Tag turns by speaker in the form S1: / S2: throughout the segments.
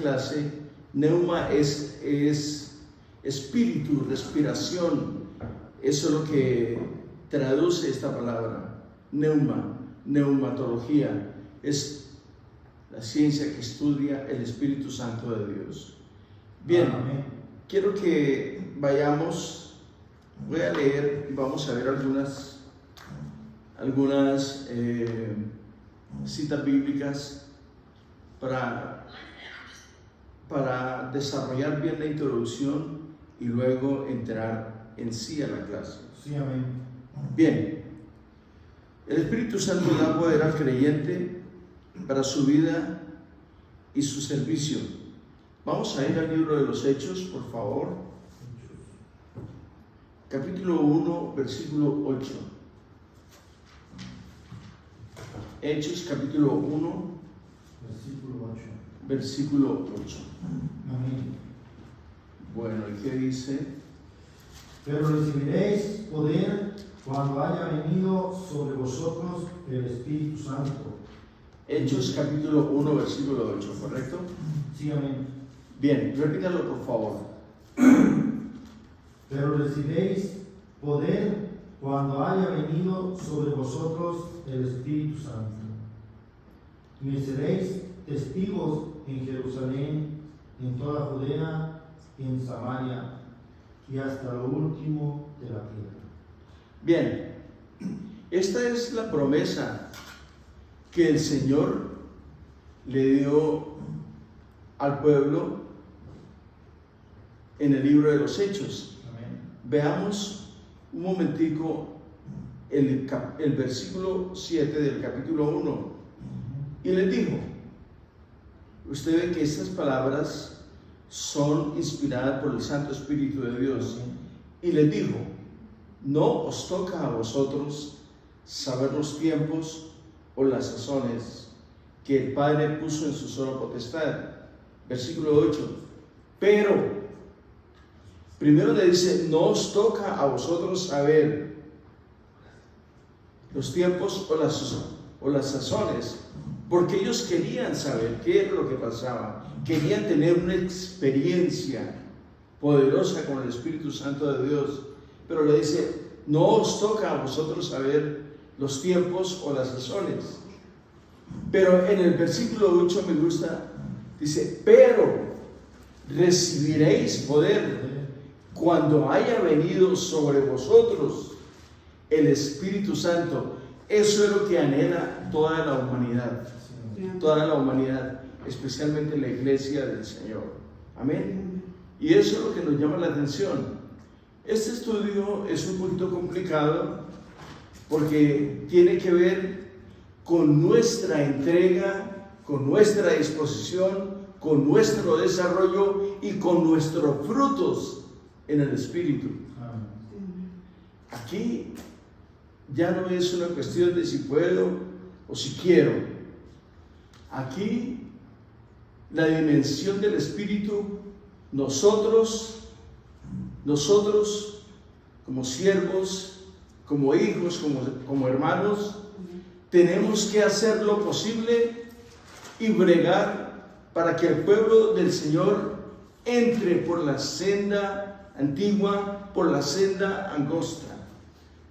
S1: clase, neuma es espíritu, respiración. Eso es lo que traduce esta palabra, neuma, neumatología. Es la ciencia que estudia el Espíritu Santo de Dios. Bien, quiero que vayamos, voy a leer y vamos a ver algunas citas bíblicas para desarrollar bien la introducción y luego entrar en sí a la clase.
S2: Sí, amén.
S1: Bien, el Espíritu Santo da poder al creyente para su vida y su servicio. Vamos a ir al libro de los Hechos, por favor. Capítulo 1, versículo 8. Hechos, capítulo 1, versículo 8.
S2: Amén.
S1: Bueno, ¿y qué dice?
S2: Pero recibiréis poder cuando haya venido sobre vosotros el Espíritu Santo.
S1: Hechos, capítulo 1, versículo 8, ¿correcto?
S2: Sí, amén.
S1: Bien, repítalo por favor.
S2: Pero recibiréis poder cuando haya venido sobre vosotros el Espíritu Santo. Y me seréis testigos en Jerusalén, en toda Judea y en Samaria, y hasta lo último de la tierra.
S1: Bien, esta es la promesa que el Señor le dio al pueblo en el libro de los Hechos.
S2: Amén.
S1: Veamos un momentico el versículo 7 del capítulo 1. Y les dijo, usted ve que estas palabras son inspiradas por el Santo Espíritu de Dios. Y les dijo, no os toca a vosotros saber los tiempos o las sazones que el Padre puso en su sola potestad. Versículo 8. Pero, primero le dice, no os toca a vosotros saber los tiempos o las sazones, porque ellos querían saber qué es lo que pasaba, querían tener una experiencia poderosa con el Espíritu Santo de Dios, pero le dice, no os toca a vosotros saber los tiempos o las sazones. Pero en el versículo 8 me gusta, dice, pero recibiréis poder cuando haya venido sobre vosotros el Espíritu Santo. Eso es lo que anhela toda la humanidad, especialmente la iglesia del Señor. Amén. Y eso es lo que nos llama la atención. Este estudio es un poquito complicado porque tiene que ver con nuestra entrega, con nuestra disposición, con nuestro desarrollo y con nuestros frutos en el Espíritu. Aquí ya no es una cuestión de si puedo o si quiero. Aquí la dimensión del Espíritu, nosotros como siervos, como hijos, como hermanos, tenemos que hacer lo posible y bregar para que el pueblo del Señor entre por la senda antigua, por la senda angosta,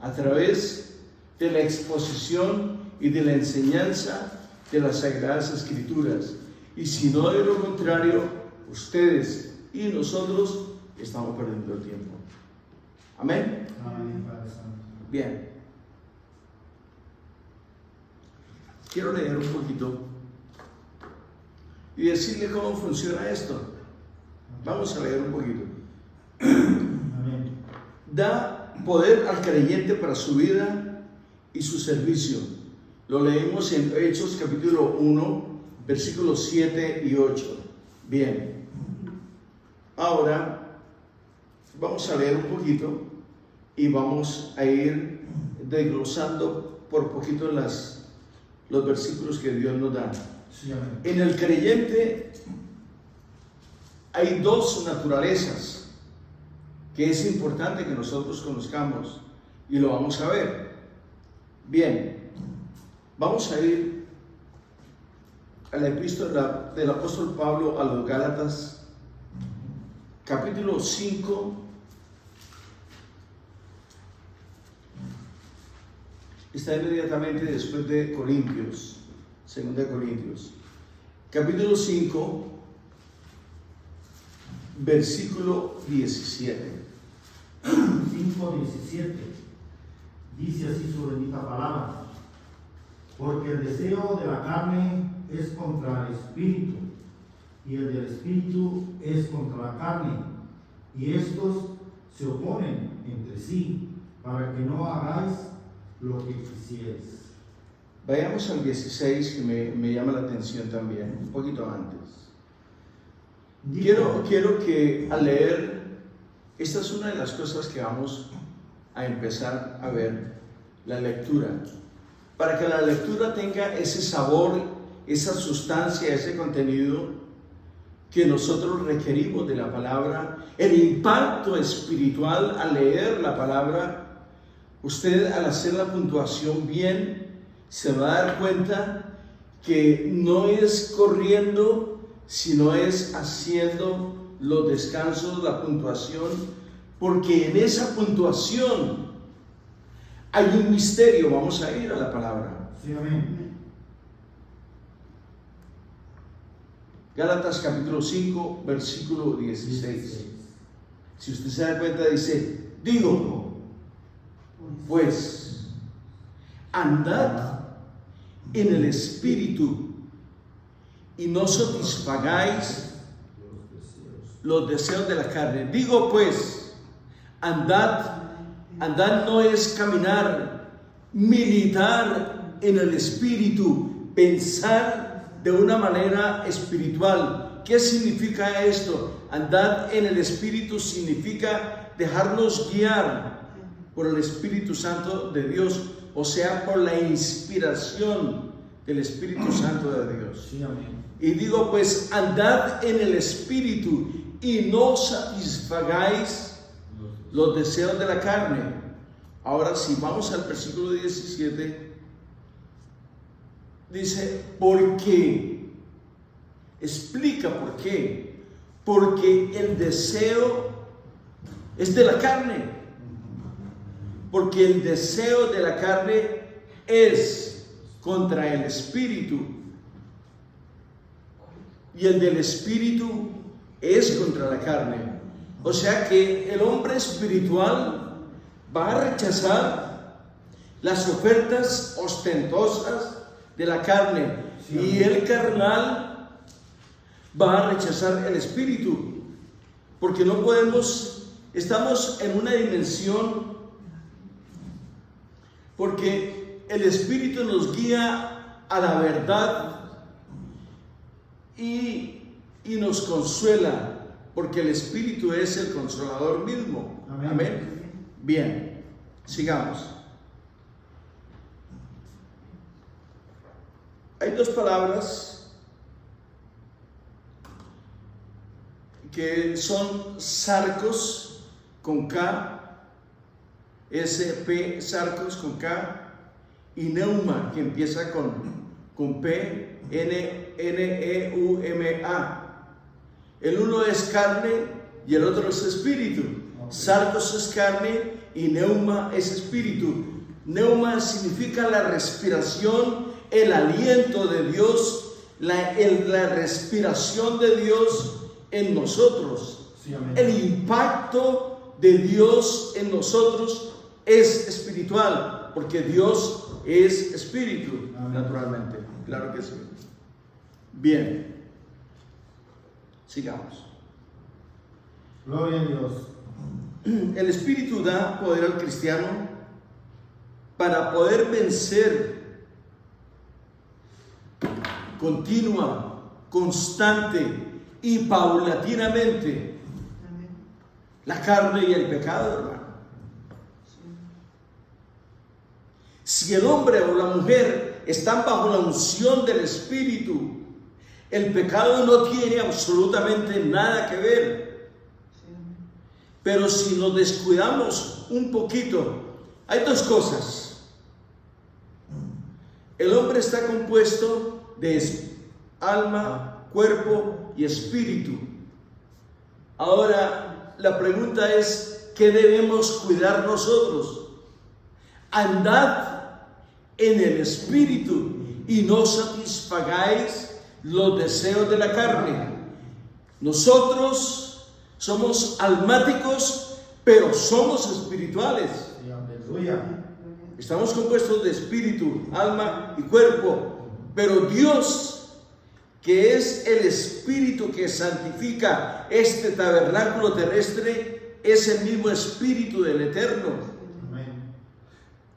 S1: a través de la exposición y de la enseñanza de las Sagradas Escrituras. Y si no, de lo contrario, ustedes y nosotros estamos perdiendo el tiempo. Amén.
S2: Amén, Padre Santo.
S1: Bien. Quiero leer un poquito y decirle cómo funciona esto. Vamos a leer un poquito.
S2: Amén.
S1: Da poder al creyente para su vida y su servicio. Lo leemos en Hechos capítulo 1, versículos 7 y 8. Bien. Ahora vamos a leer un poquito y vamos a ir desglosando por poquito los versículos que Dios nos da.
S2: Sí, amén.
S1: En el creyente hay dos naturalezas que es importante que nosotros conozcamos y lo vamos a ver. Bien, vamos a ir a la epístola del apóstol Pablo a los Gálatas, capítulo 5, está inmediatamente después de Corintios, 2 Corintios, capítulo 5, versículo 17.
S2: 5:17. Dice así su bendita palabra: porque el deseo de la carne es contra el espíritu, y el del espíritu es contra la carne, y estos se oponen entre sí, para que no hagáis lo que quisierais.
S1: Vayamos al 16, que me llama la atención también, un poquito antes. Quiero que al leer, esta es una de las cosas que vamos a empezar a ver, la lectura. Para que la lectura tenga ese sabor, esa sustancia, ese contenido que nosotros requerimos de la palabra, el impacto espiritual al leer la palabra, usted al hacer la puntuación bien, se va a dar cuenta que no es corriendo, sino es haciendo los descansos, la puntuación, porque en esa puntuación hay un misterio. Vamos a ir a la palabra.
S2: Sí, amén.
S1: Gálatas capítulo 5, versículo 16. Si usted se da cuenta, dice: digo, pues, andad en el espíritu y no satisfagáis los deseos de la carne. Digo pues, andad no es caminar, militar en el espíritu, pensar de una manera espiritual. ¿Qué significa esto? Andad en el espíritu significa dejarnos guiar por el Espíritu Santo de Dios, o sea, por la inspiración del Espíritu Santo de Dios.
S2: Sí, amén.
S1: Y digo pues, andad en el espíritu y no satisfagáis los deseos de la carne. Ahora si vamos al versículo 17, dice: ¿por qué? Explica por qué. Porque el deseo es de la carne. Porque el deseo de la carne es contra el espíritu, y el del espíritu es contra la carne. O sea que el hombre espiritual va a rechazar las ofertas ostentosas de la carne, y el carnal va a rechazar el espíritu, porque no podemos, estamos en una dimensión, porque el espíritu nos guía a la verdad y nos consuela, porque el espíritu es el consolador mismo.
S2: Amén.
S1: Amén. Bien, sigamos. Hay dos palabras que son sarcos con K, SP, sarcos con K, y neuma, que empieza con P, Neuma. El uno es carne y el otro es espíritu. Sarcos es carne y neuma es espíritu. Neuma significa la respiración, el aliento de Dios, la respiración de Dios en nosotros.
S2: Sí, amén.
S1: El impacto de Dios en nosotros es espiritual, porque Dios es espíritu. Amén. Naturalmente, claro que sí. Bien, sigamos.
S2: Gloria a Dios.
S1: El espíritu da poder al cristiano para poder vencer continua, constante y paulatinamente la carne y el pecado, hermano. Si el hombre o la mujer están bajo la unción del Espíritu, el pecado no tiene absolutamente nada que ver. Pero si nos descuidamos un poquito, hay dos cosas. El hombre está compuesto de alma, cuerpo y espíritu. Ahora, la pregunta es, ¿qué debemos cuidar nosotros? Andad en el espíritu y no satisfagáis los deseos de la carne. Nosotros somos almáticos, pero somos espirituales. Estamos compuestos de espíritu, alma y cuerpo, pero Dios, que es el espíritu que santifica este tabernáculo terrestre, es el mismo espíritu del Eterno.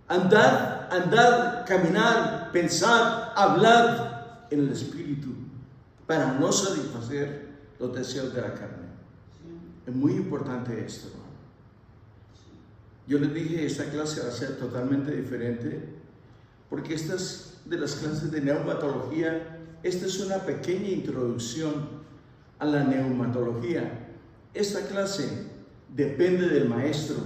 S1: Andad, caminar, pensar, hablar en el espíritu para no satisfacer los deseos de la carne. Es muy importante esto, hermano. Yo les dije, esta clase va a ser totalmente diferente, porque estas de las clases de neumatología, esta es una pequeña introducción a la neumatología. Esta clase depende del maestro.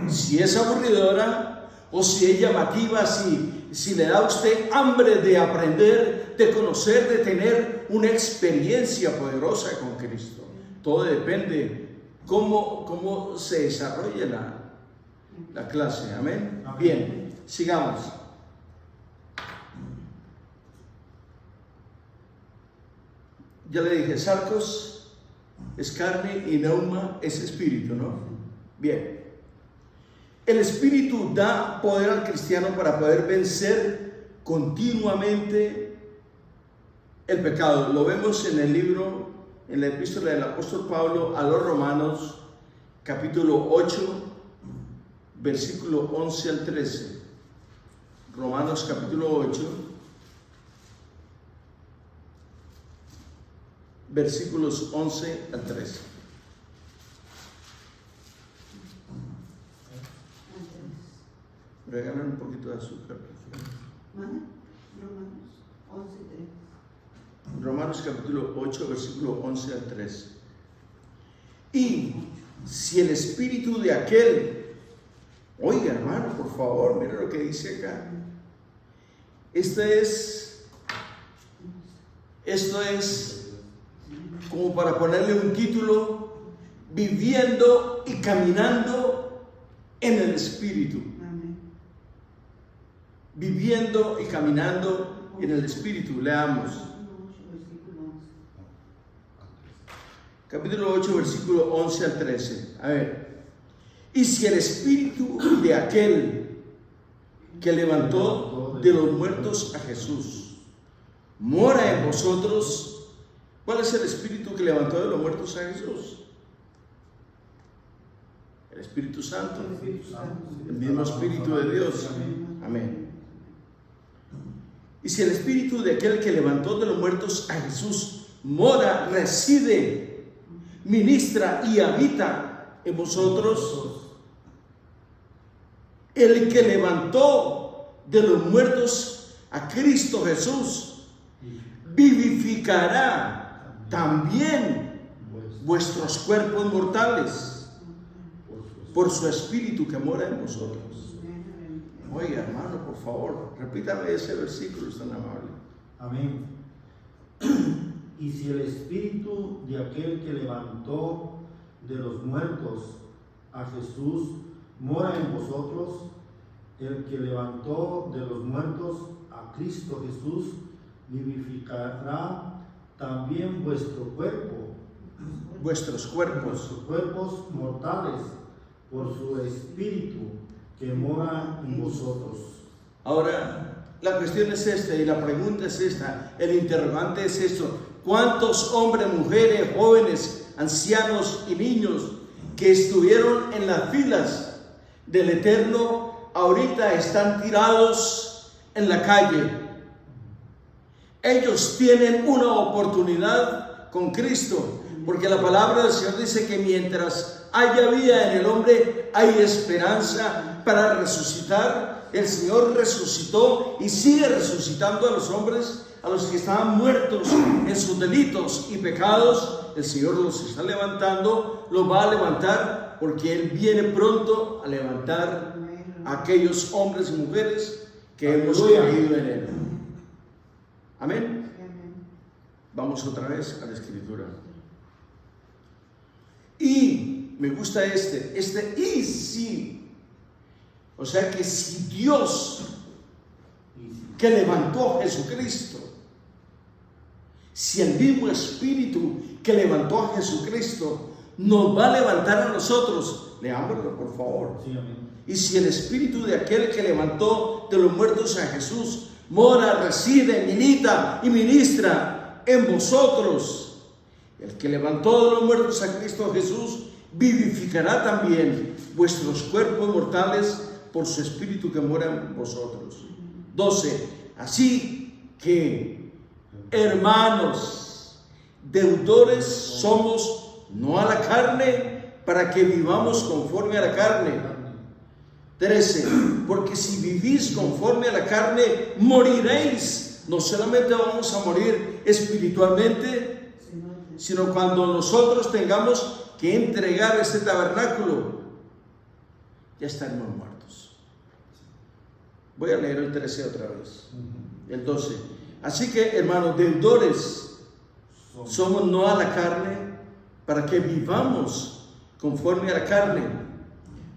S1: Si es aburridora o si es llamativa, si le da a usted hambre de aprender, de conocer, de tener una experiencia poderosa con Cristo. Todo depende cómo se desarrolla la clase. Amén. Bien, sigamos. Ya le dije, sarcos es carne y neuma es espíritu, ¿no? Bien. El espíritu da poder al cristiano para poder vencer continuamente el pecado. Lo vemos en el libro, en la epístola del apóstol Pablo a los Romanos, capítulo 8, versículo 11 al 13. Romanos capítulo 8, versículos 11 al 13. Regalan un poquito de azúcar. Romanos capítulo 8, versículo 11 al 13. Y si el espíritu de aquel, oiga hermano, por favor, mire lo que dice acá. Esto es como para ponerle un título: viviendo y caminando en el espíritu. Viviendo y caminando en el espíritu. Leamos. Capítulo 8, versículo 11 al 13. A ver. Y si el espíritu de aquel que levantó de los muertos a Jesús mora en vosotros, ¿cuál es el espíritu que levantó de los muertos a Jesús? El Espíritu Santo. El mismo Espíritu de Dios. Amén. Y si el espíritu de aquel que levantó de los muertos a Jesús mora, reside, ministra y habita en vosotros, el que levantó de los muertos a Cristo Jesús vivificará también vuestros cuerpos mortales por su espíritu que mora en vosotros. Oiga, hermano, por favor, repítame ese versículo, es tan amable.
S2: Amén. Y si el espíritu de aquel que levantó de los muertos a Jesús mora en vosotros, el que levantó de los muertos a Cristo Jesús vivificará también vuestros cuerpos mortales por su espíritu que mora en vosotros.
S1: Ahora, la cuestión es esta y la pregunta es esta, el interrogante es esto: ¿cuántos hombres, mujeres, jóvenes, ancianos y niños que estuvieron en las filas del Eterno ahorita están tirados en la calle? Ellos tienen una oportunidad con Cristo, porque la palabra del Señor dice que mientras haya vida en el hombre, hay esperanza para resucitar. El Señor resucitó y sigue resucitando a los hombres, a los que estaban muertos en sus delitos y pecados. El Señor los está levantando, los va a levantar, porque Él viene pronto a levantar a aquellos hombres y mujeres que hemos creído en Él. Amén. Vamos otra vez a la Escritura. Y me gusta este y sí. O sea que si Dios que levantó a Jesucristo, si el mismo Espíritu que levantó a Jesucristo nos va a levantar a nosotros, leámoslo por favor.
S2: Sí, amén.
S1: Y si el Espíritu de aquel que levantó de los muertos a Jesús mora, reside, milita y ministra en vosotros, el que levantó de los muertos a Cristo Jesús vivificará también vuestros cuerpos mortales por su Espíritu que mora en vosotros. 12. Así que, hermanos, deudores somos no a la carne, para que vivamos conforme a la carne. 13. Porque si vivís conforme a la carne, moriréis. No solamente vamos a morir espiritualmente, sino cuando nosotros tengamos que entregar este tabernáculo, ya estaremos muertos. Voy a leer el 13 otra vez. El 12. Así que, hermanos, deudores somos no a la carne, para que vivamos conforme a la carne.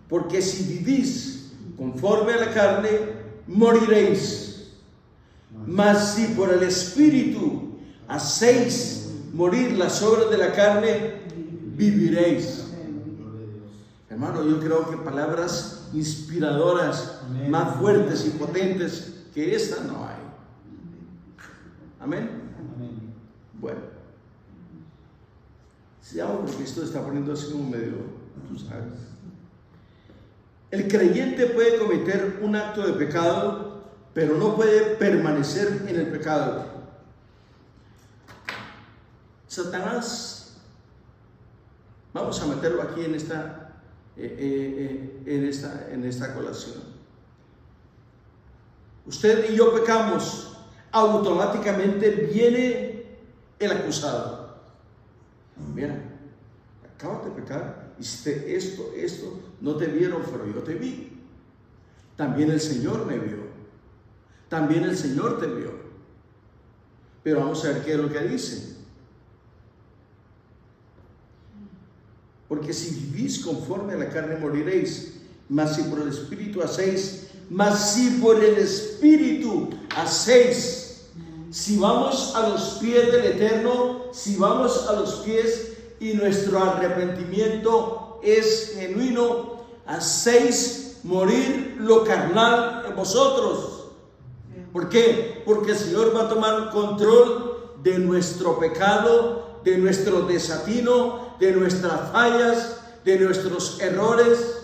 S1: Porque si vivís conforme a la carne, moriréis. Mas si por el Espíritu hacéis morir las obras de la carne, viviréis. Hermano, yo creo que palabras inspiradoras, más fuertes y potentes que esta no hay. Amén. Bueno, sigamos porque esto está poniendo así como medio, tú sabes. El creyente puede cometer un acto de pecado, pero no puede permanecer en el pecado. Satanás, vamos a meterlo aquí en esta colación. Usted y yo pecamos, automáticamente viene el acusado. Mira, acabas de pecar, hiciste esto, no te vieron, pero yo te vi. También el Señor me vio. También el Señor te vio. Pero vamos a ver qué es lo que dice. Porque si vivís conforme a la carne moriréis, mas si por el Espíritu hacéis, si vamos a los pies del Eterno, si vamos a los pies y nuestro arrepentimiento es genuino, hacéis morir lo carnal en vosotros. ¿Por qué? Porque el Señor va a tomar control de nuestro pecado, de nuestro desatino, de nuestras fallas, de nuestros errores.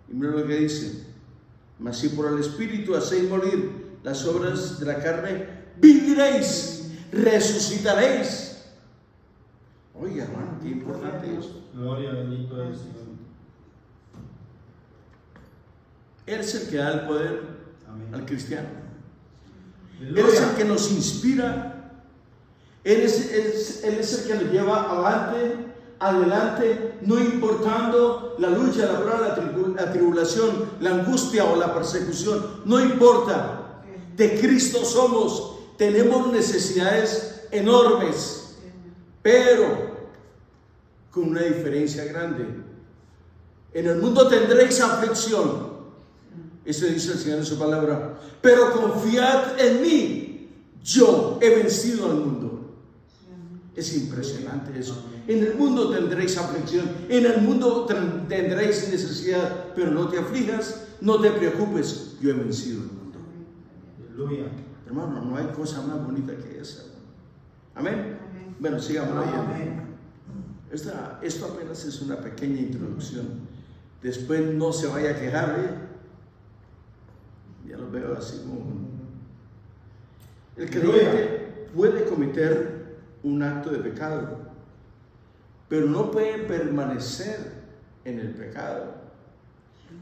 S1: Y mira lo que dice: mas si por el Espíritu hacéis morir las obras de la carne, viviréis, resucitaréis. Oiga, hermano, qué importante es.
S2: Gloria, bendito es el Señor.
S1: Él es el que da el poder.
S2: Amén.
S1: Al cristiano.
S2: Aleluya.
S1: Él es el que nos inspira. Él es el que nos lleva adelante, no importando la lucha, la prueba, la tribulación, la angustia o la persecución. No importa. De Cristo somos. Tenemos necesidades enormes, pero con una diferencia grande. En el mundo tendréis aflicción. Eso dice el Señor en su palabra. Pero confiad en mí. Yo he vencido al mundo. Es impresionante eso. En el mundo tendréis aflicción. En el mundo tendréis necesidad. Pero no te aflijas, no te preocupes. Yo he vencido el mundo.
S2: Aleluya.
S1: Hermano, no hay cosa más bonita que esa. Amén. Bueno, sigamos leyendo. Esto apenas es una pequeña introducción. Después no se vaya a quejar, Ya lo veo así como... El creyente puede cometer un acto de pecado, pero no puede permanecer en el pecado.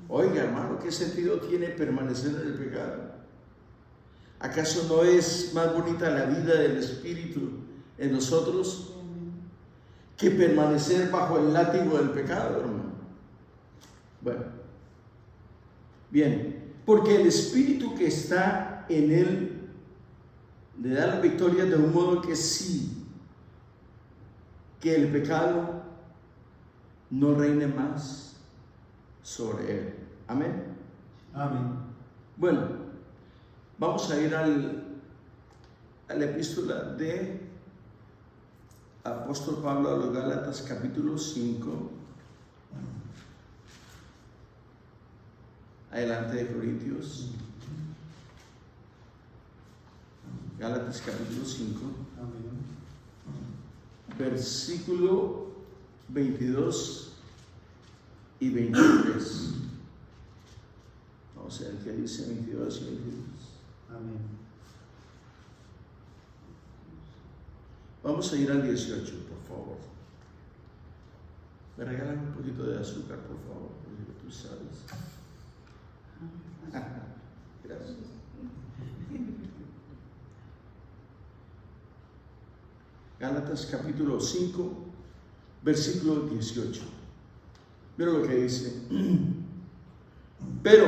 S1: Oiga, hermano, ¿qué sentido tiene permanecer en el pecado? ¿Acaso no es más bonita la vida del Espíritu en nosotros que permanecer bajo el látigo del pecado, hermano? Bueno, bien, porque el Espíritu que está en él le da la victoria de un modo que sí, que el pecado no reine más sobre él. Amén.
S2: Amén.
S1: Bueno, vamos a ir a la epístola de Apóstol Pablo a los Gálatas, capítulo 5. Adelante de Corintios. Gálatas, capítulo 5.
S2: Amén.
S1: Versículo 22 y 23. Vamos a ver qué dice 22 y 23.
S2: Amén.
S1: Vamos a ir al 18, por favor. Me regalan un poquito de azúcar, por favor, porque tú sabes. Gracias. Gálatas capítulo 5, versículo 18. Mira lo que dice. Pero,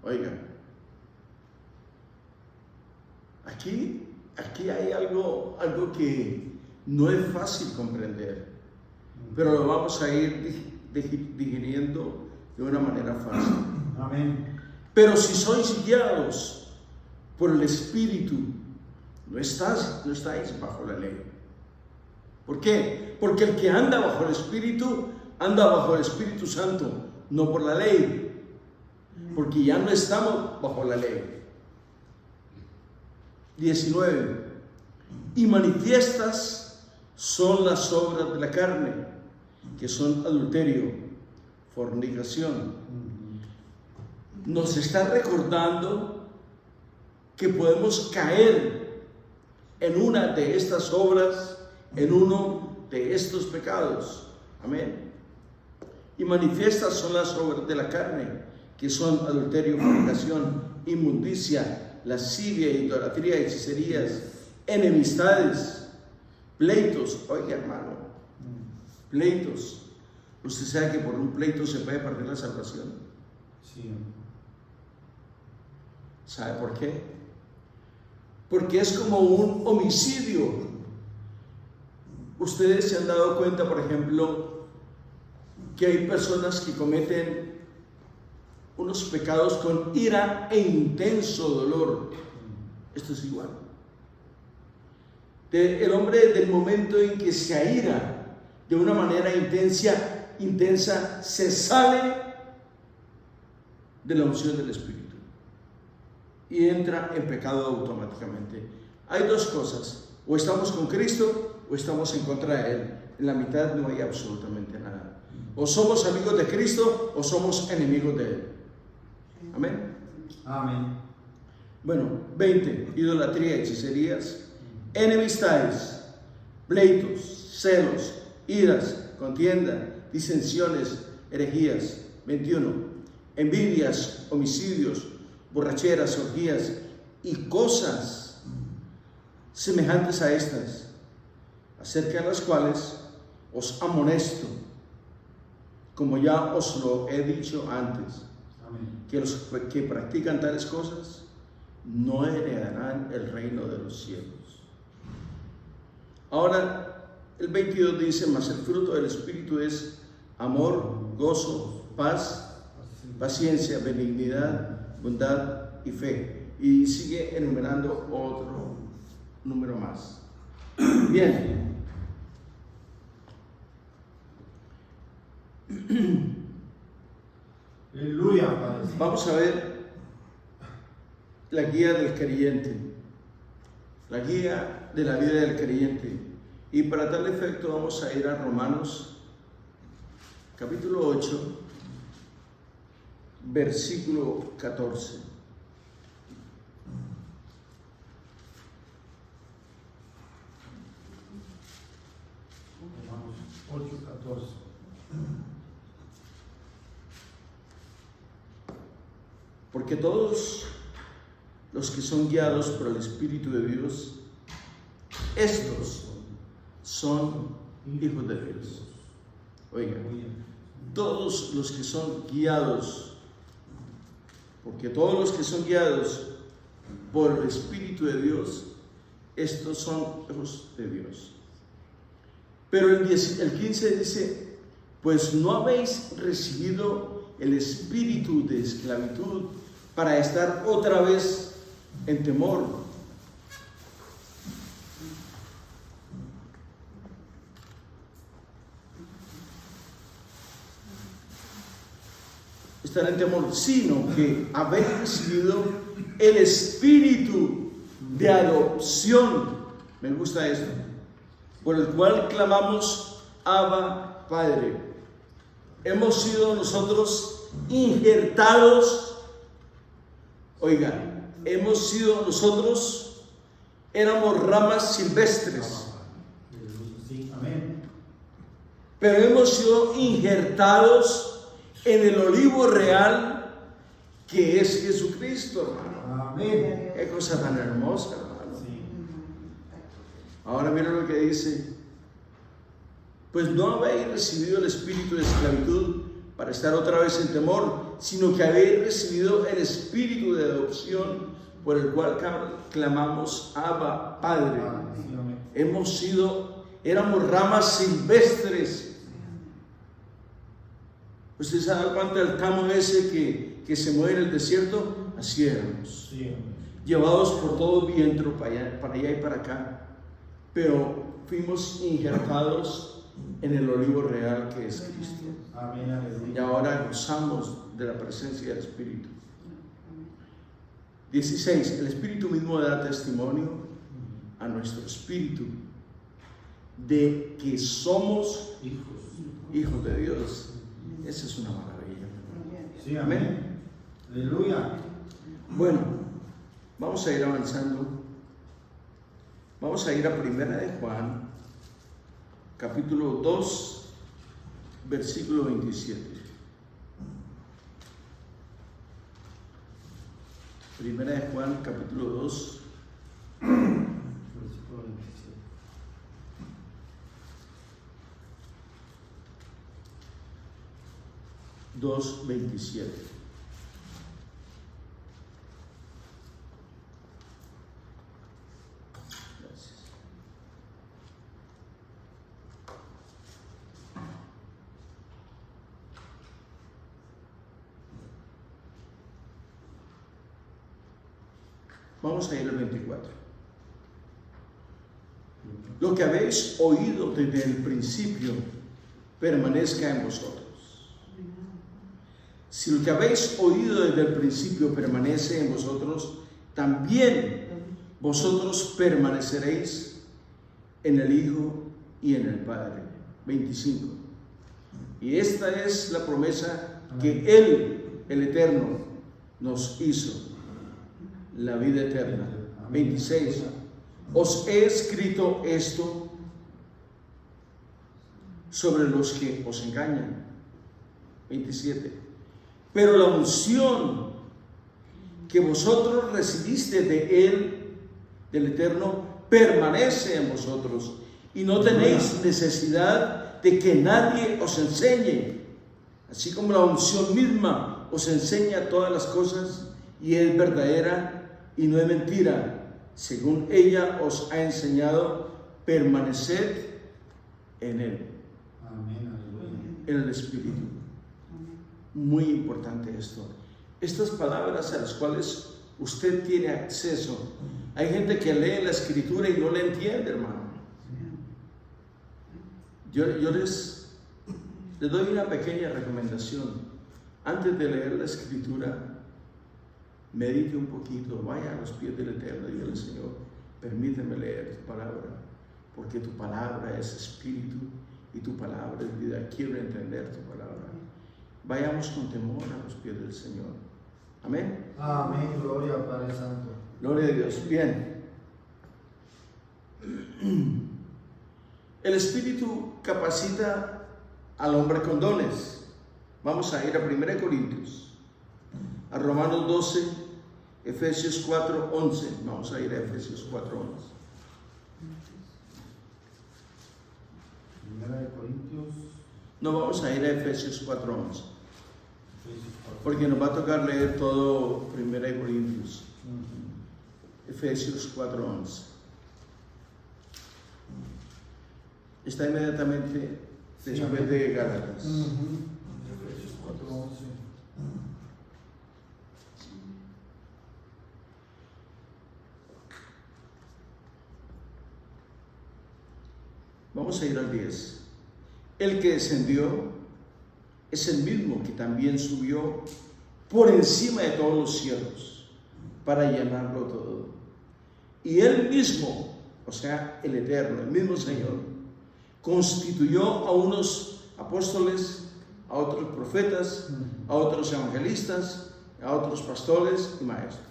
S1: oiga, aquí hay algo que no es fácil comprender, pero lo vamos a ir digiriendo de una manera fácil.
S2: Amén.
S1: Pero si sois guiados por el Espíritu, no estáis bajo la ley. ¿Por qué? Porque el que anda bajo el Espíritu, anda bajo el Espíritu Santo, no por la ley. Porque ya no estamos bajo la ley. 19. Y manifiestas son las obras de la carne, que son adulterio, fornicación. Nos está recordando que podemos caer en una de estas obras, en uno de estos pecados. Amén. Y manifiestas son las obras de la carne, que son adulterio, fornicación, inmundicia, lascivia, idolatría, hechicerías, enemistades, pleitos. Oiga, hermano, pleitos. ¿Usted sabe que por un pleito se puede perder la salvación?
S2: Sí.
S1: ¿Sabe por qué? Porque es como un homicidio. Ustedes se han dado cuenta, por ejemplo, que hay personas que cometen unos pecados con ira e intenso dolor. Esto es igual. El hombre, del momento en que se aira de una manera intensa, se sale de la unción del Espíritu y entra en pecado automáticamente. Hay dos cosas: o estamos con Cristo o estamos en contra de Él. En la mitad no hay absolutamente nada. O somos amigos de Cristo o somos enemigos de Él. Amén.
S2: Amén.
S1: Bueno, 20. Idolatría, hechicerías, enemistades, pleitos, celos, iras, contienda, disensiones, herejías. 21. Envidias, homicidios, borracheras, orgías y cosas semejantes a estas, acerca de las cuales os amonesto, como ya os lo he dicho antes.
S2: Amén.
S1: Que los que practican tales cosas no heredarán el reino de los cielos. Ahora, el 22 dice: mas el fruto del Espíritu es amor, gozo, paz, paciencia, benignidad, bondad y fe. Y sigue enumerando otro número más. Bien.
S2: Aleluya, Padre.
S1: Vamos a ver la guía del creyente, la guía de la vida del creyente. Y para tal efecto vamos a ir a Romanos, capítulo 8, versículo 14.
S2: Romanos 8:14.
S1: Porque todos los que son guiados por el Espíritu de Dios, estos son hijos de Dios. Oiga, todos los que son guiados, porque todos los que son guiados por el Espíritu de Dios, estos son hijos de Dios. Pero el 15 dice, pues no habéis recibido el espíritu de esclavitud para estar otra vez en temor. Estar en temor, sino que habéis recibido el espíritu de adopción. Me gusta esto. Por el cual clamamos, Abba, Padre. Hemos sido nosotros injertados. Oiga, hemos sido nosotros, éramos ramas silvestres.
S2: Sí, amén.
S1: Pero hemos sido injertados en el olivo real que es Jesucristo, hermano.
S2: Amén.
S1: Qué cosa tan hermosa, hermano.
S2: Sí.
S1: Ahora mira lo que dice. Pues no habéis recibido el espíritu de esclavitud para estar otra vez en temor, sino que habéis recibido el espíritu de adopción por el cual clamamos, Abba, Padre. Éramos ramas silvestres. ¿Usted sabe cuánto el tamo ese que se mueve en el desierto? Así éramos.
S2: Sí.
S1: Llevados por todo viento para allá y para acá. Pero fuimos injertados en el olivo real que es Cristo.
S2: Amén, aleluya.
S1: Y ahora gozamos de la presencia del Espíritu. 16. El Espíritu mismo da testimonio a nuestro espíritu de que somos hijos de Dios. Esa es una maravilla.
S2: Sí, amén. Aleluya.
S1: Bueno, vamos a ir avanzando. Vamos a ir a Primera de Juan, capítulo 2, versículo 27. Primera de Juan, capítulo 2,
S2: Versículo 27.
S1: 2:27. Gracias. Vamos a ir al 24. Lo que habéis oído desde el principio permanezca en vosotros. Si lo que habéis oído desde el principio permanece en vosotros, también vosotros permaneceréis en el Hijo y en el Padre. 25. Y esta es la promesa que Él, el Eterno, nos hizo, la vida eterna. 26. Os he escrito esto sobre los que os engañan. 27. Pero la unción que vosotros recibiste de Él, del Eterno, permanece en vosotros y no tenéis necesidad de que nadie os enseñe, así como la unción misma os enseña todas las cosas y es verdadera y no es mentira. Según ella os ha enseñado, permaneced en Él.
S2: Amén, aleluya.
S1: En el Espíritu. Muy importante esto. Estas palabras a las cuales usted tiene acceso. Hay gente que lee la Escritura y no la entiende, hermano. Yo les doy una pequeña recomendación. Antes de leer la Escritura, medite un poquito, vaya a los pies del Eterno y dígale: Señor, permíteme leer tu palabra, porque tu palabra es espíritu y tu palabra es vida. Quiero entender tu palabra. Vayamos con temor a los pies del Señor. Amén.
S2: Amén, gloria al Padre Santo.
S1: Gloria a Dios. Bien. El Espíritu capacita al hombre con dones. Vamos a ir a 1 Corintios, a Romanos 12, Efesios 4:11. Vamos a ir a Efesios 4:11.
S2: Primera de Corintios.
S1: No, vamos a ir a Efesios 4:11, porque nos va a tocar leer todo 1 Corintios. Efesios 4:11. Está inmediatamente después de Gálatas.
S2: Efesios 4:11.
S1: Vamos a ir al 10. El que descendió es el mismo que también subió por encima de todos los cielos para llenarlo todo. Y él mismo, o sea, el Eterno, el mismo Señor, constituyó a unos apóstoles, a otros profetas, a otros evangelistas, a otros pastores y maestros.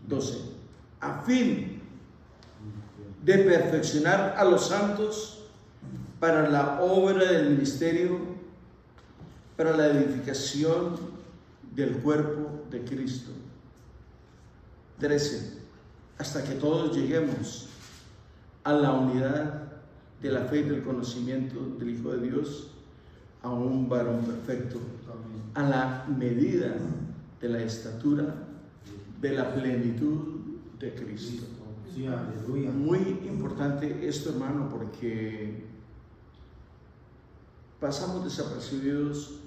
S1: 12. A fin de perfeccionar a los santos para la obra del ministerio, para la edificación del cuerpo de Cristo. 13. Hasta que todos lleguemos a la unidad de la fe y del conocimiento del Hijo de Dios, a un varón perfecto, a la medida de la estatura de la plenitud de Cristo.
S2: Sí, aleluya.
S1: Muy importante esto, hermano, porque pasamos desapercibidos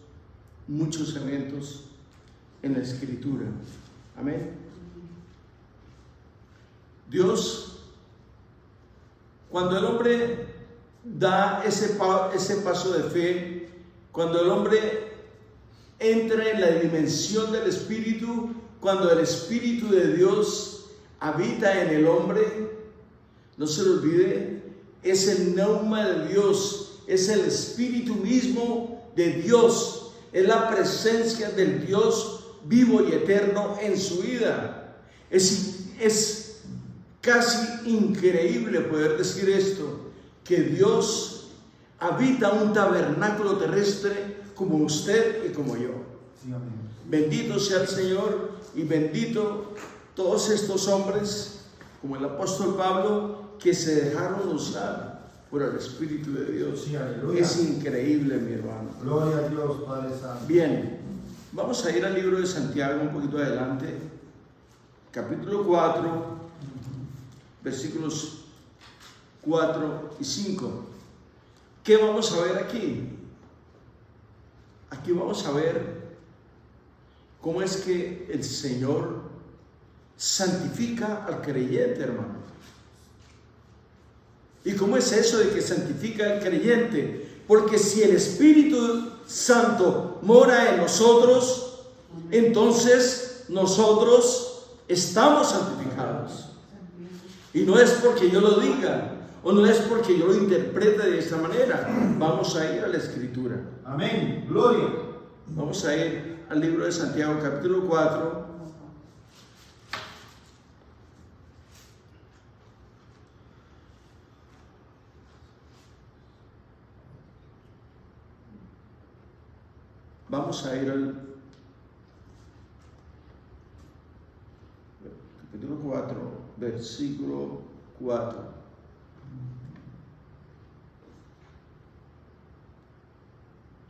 S1: muchos eventos en la Escritura. Amén. Dios, cuando el hombre da ese paso de fe, cuando el hombre entra en la dimensión del Espíritu, cuando el Espíritu de Dios habita en el hombre, no se le olvide, es el pneuma de Dios, es el Espíritu mismo de Dios, es la presencia del Dios vivo y eterno en su vida. Es casi increíble poder decir esto, que Dios habita un tabernáculo terrestre como usted y como yo.
S2: Sí, amén.
S1: Bendito sea el Señor y bendito todos estos hombres, como el apóstol Pablo, que se dejaron usar por el Espíritu de Dios.
S2: Sí, aleluya.
S1: Es increíble, mi hermano.
S2: Gloria a Dios, Padre Santo.
S1: Bien, vamos a ir al libro de Santiago un poquito adelante, capítulo 4, versículos 4 y 5. ¿Qué vamos a ver aquí? Aquí vamos a ver cómo es que el Señor santifica al creyente, hermano. ¿Y cómo es eso de que santifica al creyente? Porque si el Espíritu Santo mora en nosotros, entonces nosotros estamos santificados. Y no es porque yo lo diga, o no es porque yo lo interprete de esta manera. Vamos a ir a la Escritura.
S2: Amén. Gloria.
S1: Vamos a ir al libro de Santiago, capítulo 4. Vamos a ir al capítulo 4, versículo 4.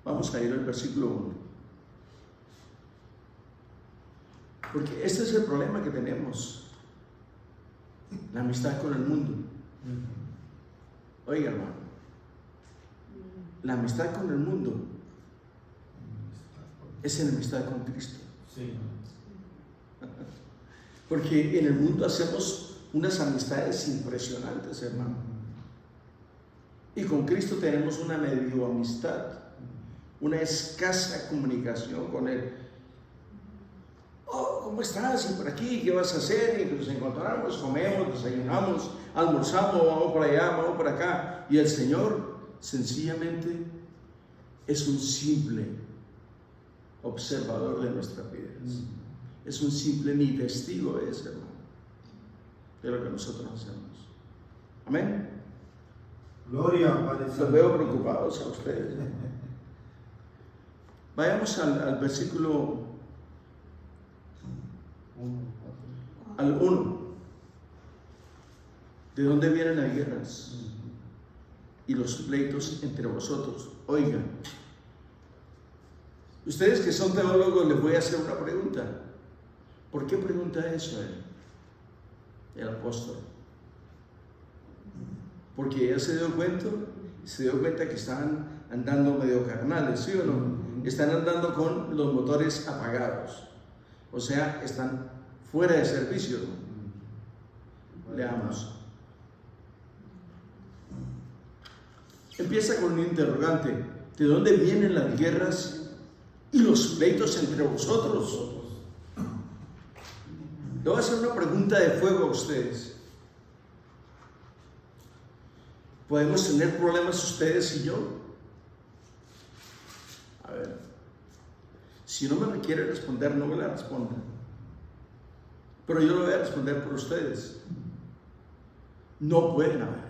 S1: Vamos a ir al versículo 1. Porque este es el problema que tenemos. La amistad con el mundo. Oiga, hermano. La amistad con el mundo es enemistad con Cristo.
S2: Sí.
S1: Porque en el mundo hacemos unas amistades impresionantes, hermano. Y con Cristo tenemos una medio amistad, una escasa comunicación con Él. Oh, ¿cómo estás? ¿Y por aquí? ¿Qué vas a hacer? Y nos encontramos, comemos, desayunamos, almorzamos, vamos por allá, vamos por acá. Y el Señor sencillamente es un simple observador de nuestras vidas. Es un simple ni testigo es, hermano, de lo que nosotros hacemos. Amén.
S2: Gloria, Padre Santo.
S1: Los veo preocupados a ustedes. Vayamos al versículo al 1. ¿De dónde vienen las guerras y los pleitos entre vosotros? Oigan, ustedes que son teólogos, les voy a hacer una pregunta. ¿Por qué pregunta eso a él? el apóstol. Porque ella se dio cuenta que estaban andando medio carnales, ¿sí o no? Están andando con los motores apagados. O sea, están fuera de servicio. Leamos. Empieza con un interrogante. ¿De dónde vienen las guerras y los pleitos entre vosotros? Le voy a hacer una pregunta de fuego a ustedes. ¿Podemos tener problemas ustedes y yo? A ver, si no me quiere responder, no me la responda. Pero yo lo voy a responder por ustedes. No pueden haber.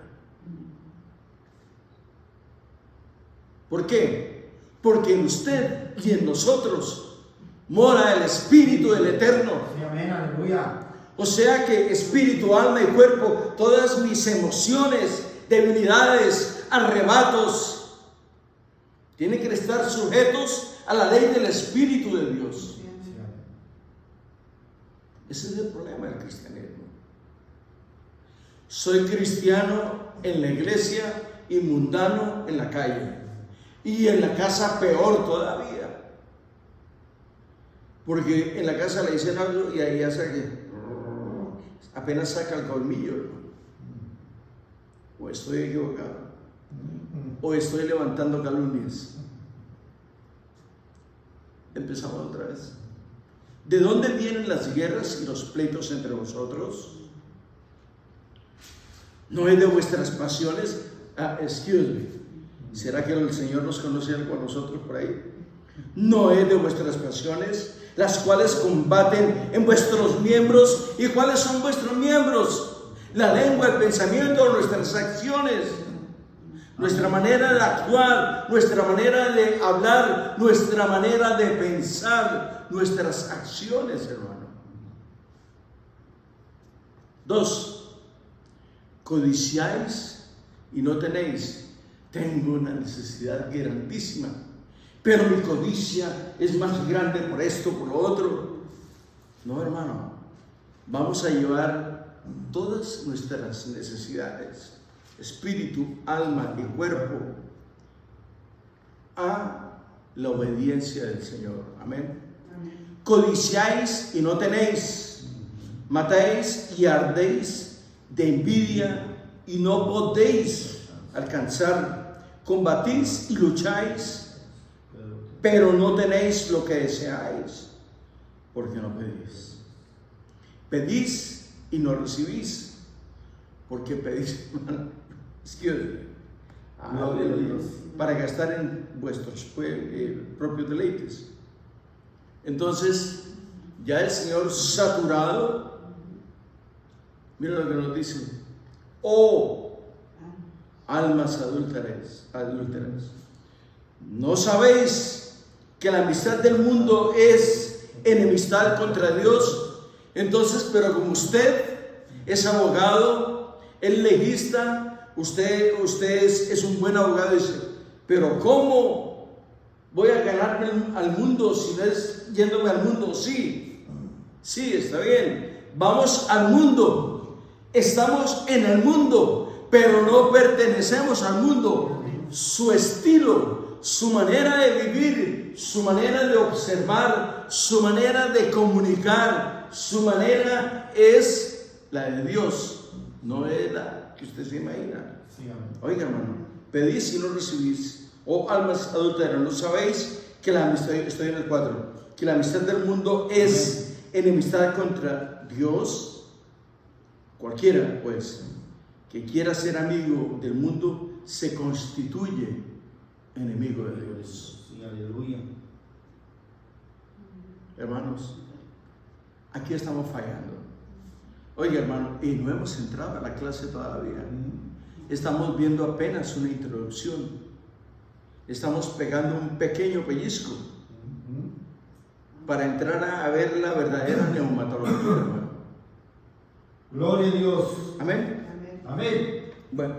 S1: ¿Por qué? Porque en usted y en nosotros mora el Espíritu del Eterno.
S2: Sí, amén, aleluya.
S1: O sea que espíritu, alma y cuerpo, todas mis emociones, debilidades, arrebatos, tienen que estar sujetos a la ley del Espíritu de Dios.
S2: Sí,
S1: Ese es el problema del cristianismo. Soy cristiano en la iglesia y mundano en la calle. Y en la casa peor todavía. Porque en la casa le dicen algo y ahí hace que apenas saca el colmillo, hermano. O estoy equivocado, o estoy levantando calumnias. Empezamos otra vez. ¿De dónde vienen las guerras y los pleitos entre vosotros? ¿No es de vuestras pasiones? Excuse me. ¿Será que el Señor nos conoce algo a nosotros por ahí? ¿No es de vuestras pasiones, las cuales combaten en vuestros miembros? ¿Y cuáles son vuestros miembros? La lengua, el pensamiento, nuestras acciones, nuestra manera de actuar, nuestra manera de hablar, nuestra manera de pensar, nuestras acciones, hermano. 2. Codiciáis y no tenéis. Tengo una necesidad grandísima, pero mi codicia es más grande por esto, por lo otro. No, hermano, vamos a llevar todas nuestras necesidades, espíritu, alma y cuerpo, a la obediencia del Señor. Amén. Codiciáis y no tenéis, matáis y ardéis de envidia y no podéis alcanzar, combatís y lucháis, pero no tenéis lo que deseáis, porque no pedís. Pedís y no recibís, porque pedís para gastar en vuestros propios deleites. Entonces, ya el Señor saturado, mira lo que nos dice: oh almas adúlteras, ¿no sabéis que la amistad del mundo es enemistad contra Dios? Entonces, pero como usted es abogado, es legista, usted es un buen abogado, dice, pero ¿cómo voy a ganarme al mundo si no es yéndome al mundo? Sí, está bien, vamos al mundo, estamos en el mundo, pero no pertenecemos al mundo. Su estilo, su manera de vivir, su manera de observar, su manera de comunicar, su manera es la de Dios, no es la que usted se imagina. Oiga, hermano, pedís y no recibís. Oh almas adúlteras, ¿no sabéis que la amistad, estoy en el 4, que la amistad del mundo es enemistad contra Dios? Cualquiera, pues, que quiera ser amigo del mundo se constituye enemigo de Dios.
S2: Sí, aleluya.
S1: Hermanos, aquí estamos fallando. Oiga, hermano, y no hemos entrado a la clase todavía. Estamos viendo apenas una introducción. Estamos pegando un pequeño pellizco para entrar a ver la verdadera neumatología, hermano.
S2: Gloria a Dios.
S1: Amén.
S2: Amén.
S1: Bueno,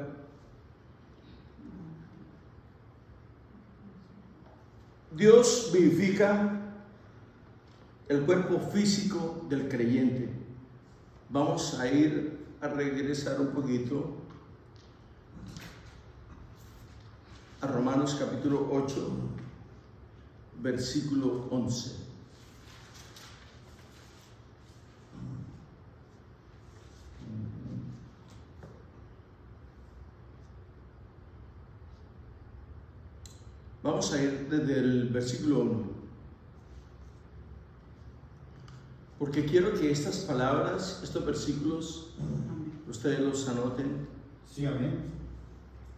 S1: Dios vivifica el cuerpo físico del creyente. Vamos a ir a regresar un poquito a Romanos capítulo 8, versículo 11. Vamos a ir desde el versículo 1, porque quiero que estas palabras, estos versículos, ustedes los anoten.
S2: Sí, amén.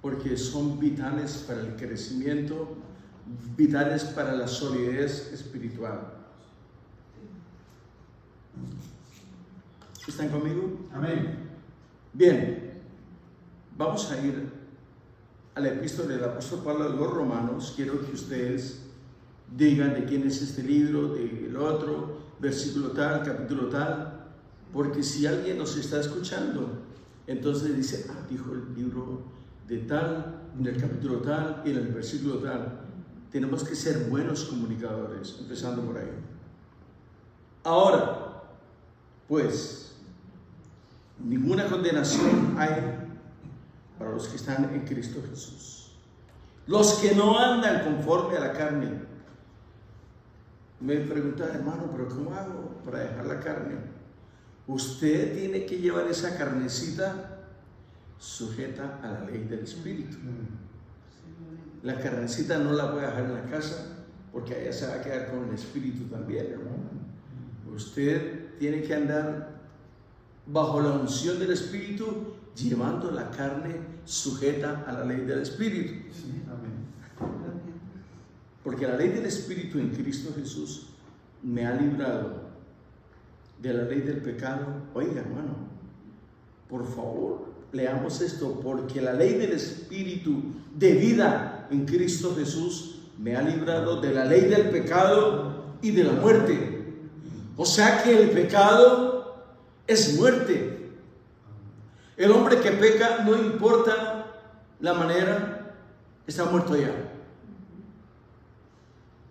S1: Porque son vitales para el crecimiento, vitales para la solidez espiritual. ¿Están conmigo?
S2: Amén.
S1: Bien, vamos a ir a la epístola del apóstol Pablo a los Romanos. Quiero que ustedes digan de quién es este libro, del otro, versículo tal, capítulo tal, porque si alguien nos está escuchando, entonces dice, dijo el libro de tal, en el capítulo tal y en el versículo tal. Tenemos que ser buenos comunicadores, empezando por ahí. Ahora, pues, ninguna condenación hay para los que están en Cristo Jesús. Los que no andan conforme a la carne. Me pregunta, hermano, ¿pero cómo hago para dejar la carne? Usted tiene que llevar esa carnecita sujeta a la ley del Espíritu. La carnecita no la voy a dejar en la casa, porque allá se va a quedar con el Espíritu también, hermano. Usted tiene que andar bajo la unción del Espíritu, llevando la carne sujeta a la ley del Espíritu.
S2: Sí, amén.
S1: Porque la ley del Espíritu en Cristo Jesús me ha librado de la ley del pecado. Oiga, hermano, por favor, leamos esto. Porque la ley del Espíritu de vida en Cristo Jesús me ha librado de la ley del pecado y de la muerte. O sea que el pecado es muerte. El hombre que peca, no importa la manera, está muerto ya.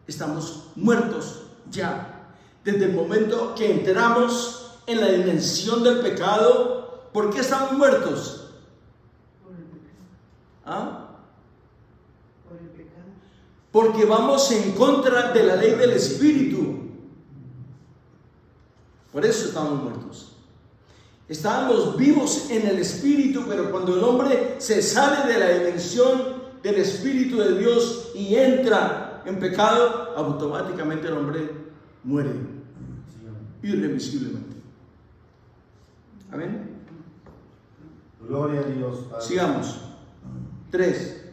S1: Estamos muertos ya. Desde el momento que entramos en la dimensión del pecado, ¿por qué estamos muertos?
S3: Por el pecado.
S1: ¿Ah?
S3: Por el pecado.
S1: Porque vamos en contra de la ley del Espíritu. Por eso estamos muertos. Estábamos vivos en el Espíritu, pero cuando el hombre se sale de la dimensión del Espíritu de Dios y entra en pecado, automáticamente el hombre muere irremisiblemente. Amén.
S2: Gloria a Dios, Padre.
S1: Sigamos. 3.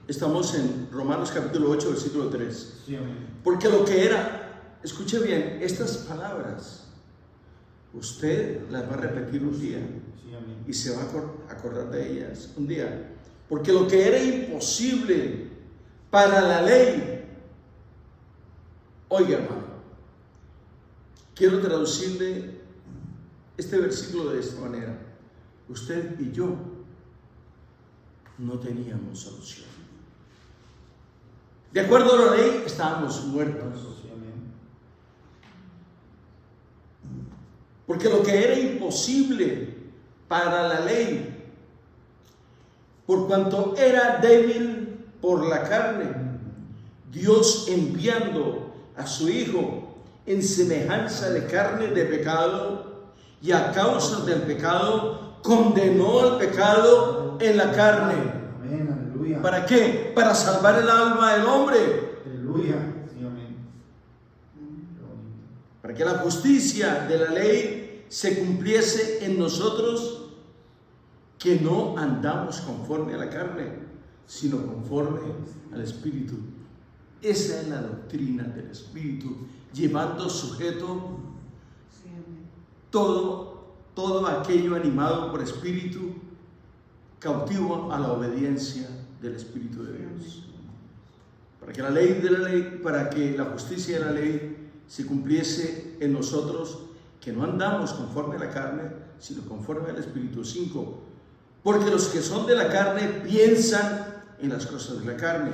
S1: Estamos en Romanos capítulo 8, versículo 3.
S2: Sí, amén.
S1: Porque lo que era, escuche bien, estas palabras, usted las va a repetir un día
S2: Sí, amén.
S1: y se va a acordar de ellas un día. Porque lo que era imposible para la ley, oiga, hermano, quiero traducirle este versículo de esta manera. Usted y yo no teníamos solución. De acuerdo a la ley, estábamos muertos.
S2: Sí, amén.
S1: Porque lo que era imposible para la ley, por cuanto era débil por la carne, Dios enviando a su Hijo en semejanza de carne de pecado, y a causa del pecado condenó al pecado en la carne.
S2: Amén, aleluya.
S1: ¿Para qué? Para salvar el alma del hombre.
S2: Aleluya. Sí, amén.
S1: Para que la justicia de la ley se cumpliese en nosotros, que no andamos conforme a la carne, sino conforme al Espíritu. Esa es la doctrina del Espíritu, llevando sujeto
S3: Sí, amén.
S1: todo aquello animado por Espíritu, cautivo a la obediencia del Espíritu de Dios. Para que la justicia de la ley se cumpliese en nosotros, que no andamos conforme a la carne, sino conforme al Espíritu. 5. Porque los que son de la carne piensan en las cosas de la carne,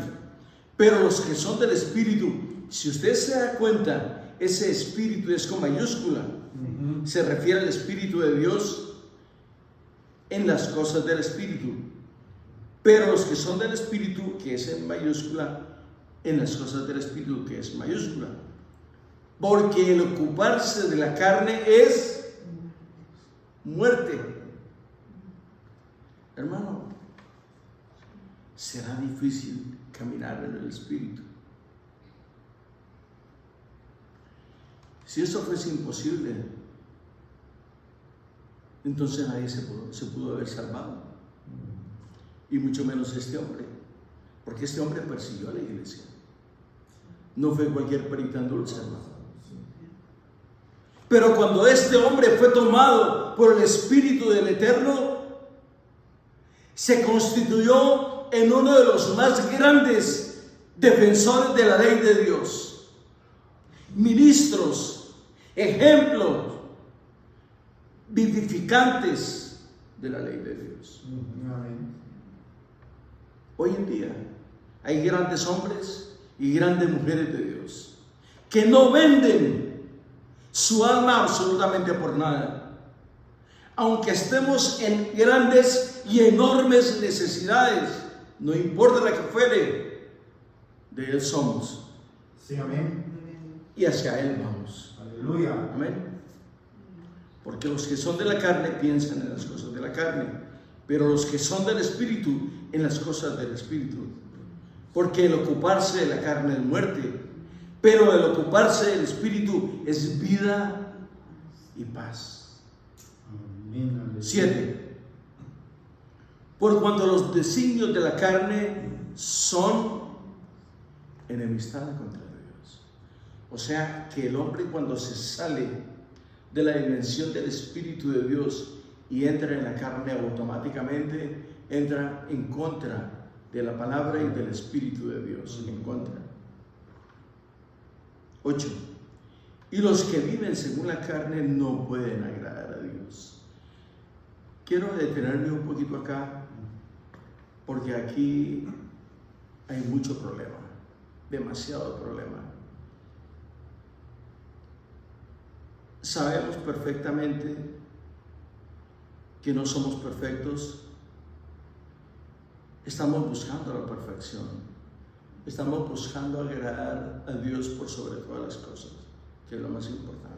S1: pero los que son del Espíritu, si usted se da cuenta ese espíritu es con mayúscula. Se refiere al Espíritu de Dios en las cosas del Espíritu. Pero los que son del Espíritu, que es en mayúscula, en las cosas del Espíritu, que es mayúscula. Porque el ocuparse de la carne es muerte. Hermano, será difícil caminar en el Espíritu. Si eso fuese imposible, entonces nadie se pudo haber salvado. Y mucho menos este hombre. Porque este hombre persiguió a la iglesia. No fue cualquier perita en dulce, hermano. Pero cuando este hombre fue tomado por el Espíritu del Eterno, se constituyó en uno de los más grandes defensores de la ley de Dios. Ministros, ejemplos vivificantes de la ley de Dios. Hoy en día hay grandes hombres y grandes mujeres de Dios que no venden su alma absolutamente por nada. Aunque estemos en grandes y enormes necesidades, no importa la que fuere, de Él somos.
S2: Sí, amén.
S1: Y hacia Él vamos.
S2: Aleluya.
S1: Amén. Porque los que son de la carne piensan en las cosas de la carne, pero los que son del Espíritu, en las cosas del Espíritu. Porque el ocuparse de la carne es muerte, pero el ocuparse del Espíritu es vida y paz.
S2: Amén.
S1: 7. Por cuanto los designios de la carne son enemistad contra Dios. O sea que el hombre, cuando se sale de la dimensión del Espíritu de Dios y entra en la carne, automáticamente entra en contra de la palabra y del Espíritu de Dios. En contra. 8. Y los que viven según la carne no pueden agradar a Dios. Quiero detenerme un poquito acá, porque aquí hay mucho problema, demasiado problema. Sabemos perfectamente que no somos perfectos. Estamos buscando la perfección. Estamos buscando agradar a Dios por sobre todas las cosas, que es lo más importante.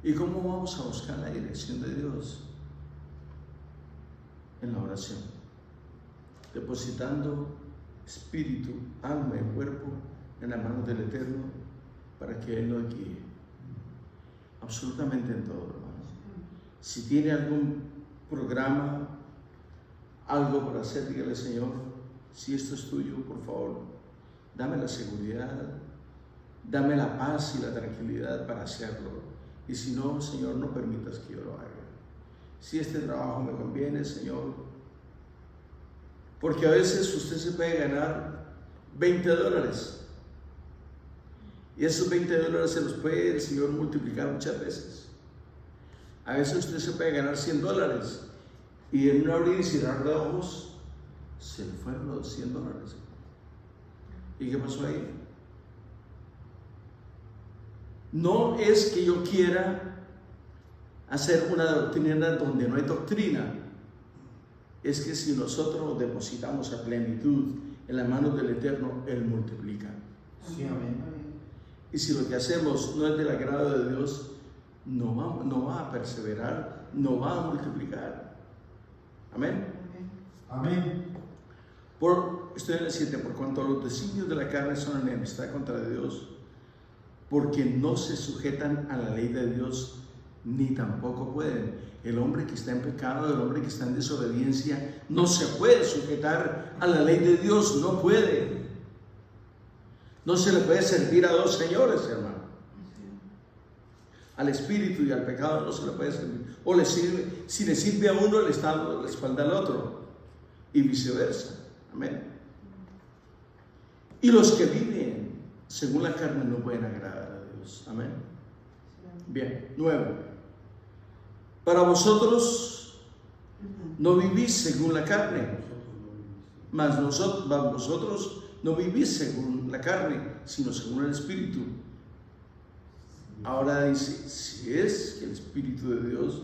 S1: ¿Y cómo vamos a buscar la dirección de Dios? En la oración, depositando espíritu, alma y cuerpo en las manos del Eterno para que Él nos guíe. Absolutamente en todo, hermanos. Si tiene algún programa, algo para hacer, dígale: Señor, si esto es tuyo, por favor, dame la seguridad, dame la paz y la tranquilidad para hacerlo. Y si no, Señor, no permitas que yo lo haga. Si este trabajo me conviene, Señor, porque a veces usted se puede ganar $20 y esos $20 se los puede el Señor multiplicar muchas veces. A veces usted se puede ganar $100 y en un abrir y cerrar de ojos se le fueron los $100. ¿Y qué pasó ahí? No es que yo quiera hacer una doctrina donde no hay doctrina. Es que si nosotros depositamos a plenitud en las manos del Eterno, Él multiplica.
S2: Sí, amén.
S1: Y si lo que hacemos no es del agrado de Dios, no va a perseverar, no va a multiplicar. Amén.
S2: Amén.
S1: Estoy en el 7. Por cuanto los designios de la carne son enemistad contra Dios, porque no se sujetan a la ley de Dios, ni tampoco pueden. El hombre que está en pecado, el hombre que está en desobediencia, no se puede sujetar a la ley de Dios, no puede. No se le puede servir a dos señores, hermano. Al espíritu y al pecado no se le puede servir. O si le sirve a uno, le está dando la espalda al otro, y viceversa. Amén. Y los que viven según la carne no pueden agradar a Dios. Amén. Bien, 9. Para vosotros no vivís según la carne, mas vosotros no vivís según la carne, sino según el Espíritu. Ahora dice, si es que el Espíritu de Dios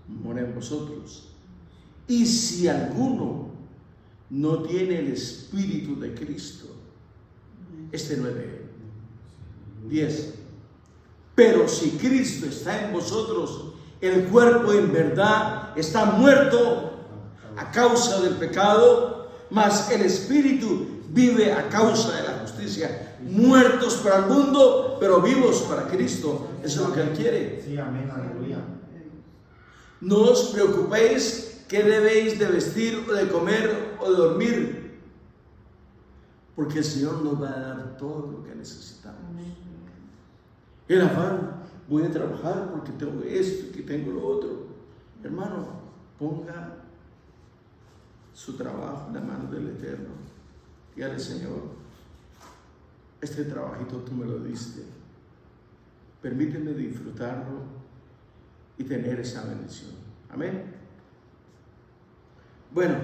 S1: mora en vosotros. Y si alguno no tiene el Espíritu de Cristo, este no es de él. 10. Pero si Cristo está en vosotros, el cuerpo en verdad está muerto a causa del pecado, mas el Espíritu vive a causa de la justicia. Muertos para el mundo, pero vivos para Cristo. Eso es lo que Él quiere.
S2: Sí, amén, aleluya.
S1: No os preocupéis qué debéis de vestir o de comer o de dormir, porque el Señor nos va a dar todo lo que necesitamos. El afán, voy a trabajar porque tengo esto y que tengo lo otro. Hermano, ponga su trabajo en la mano del Eterno. Dígale, Señor, este trabajito tú me lo diste. Permíteme disfrutarlo y tener esa bendición. Amén. Bueno,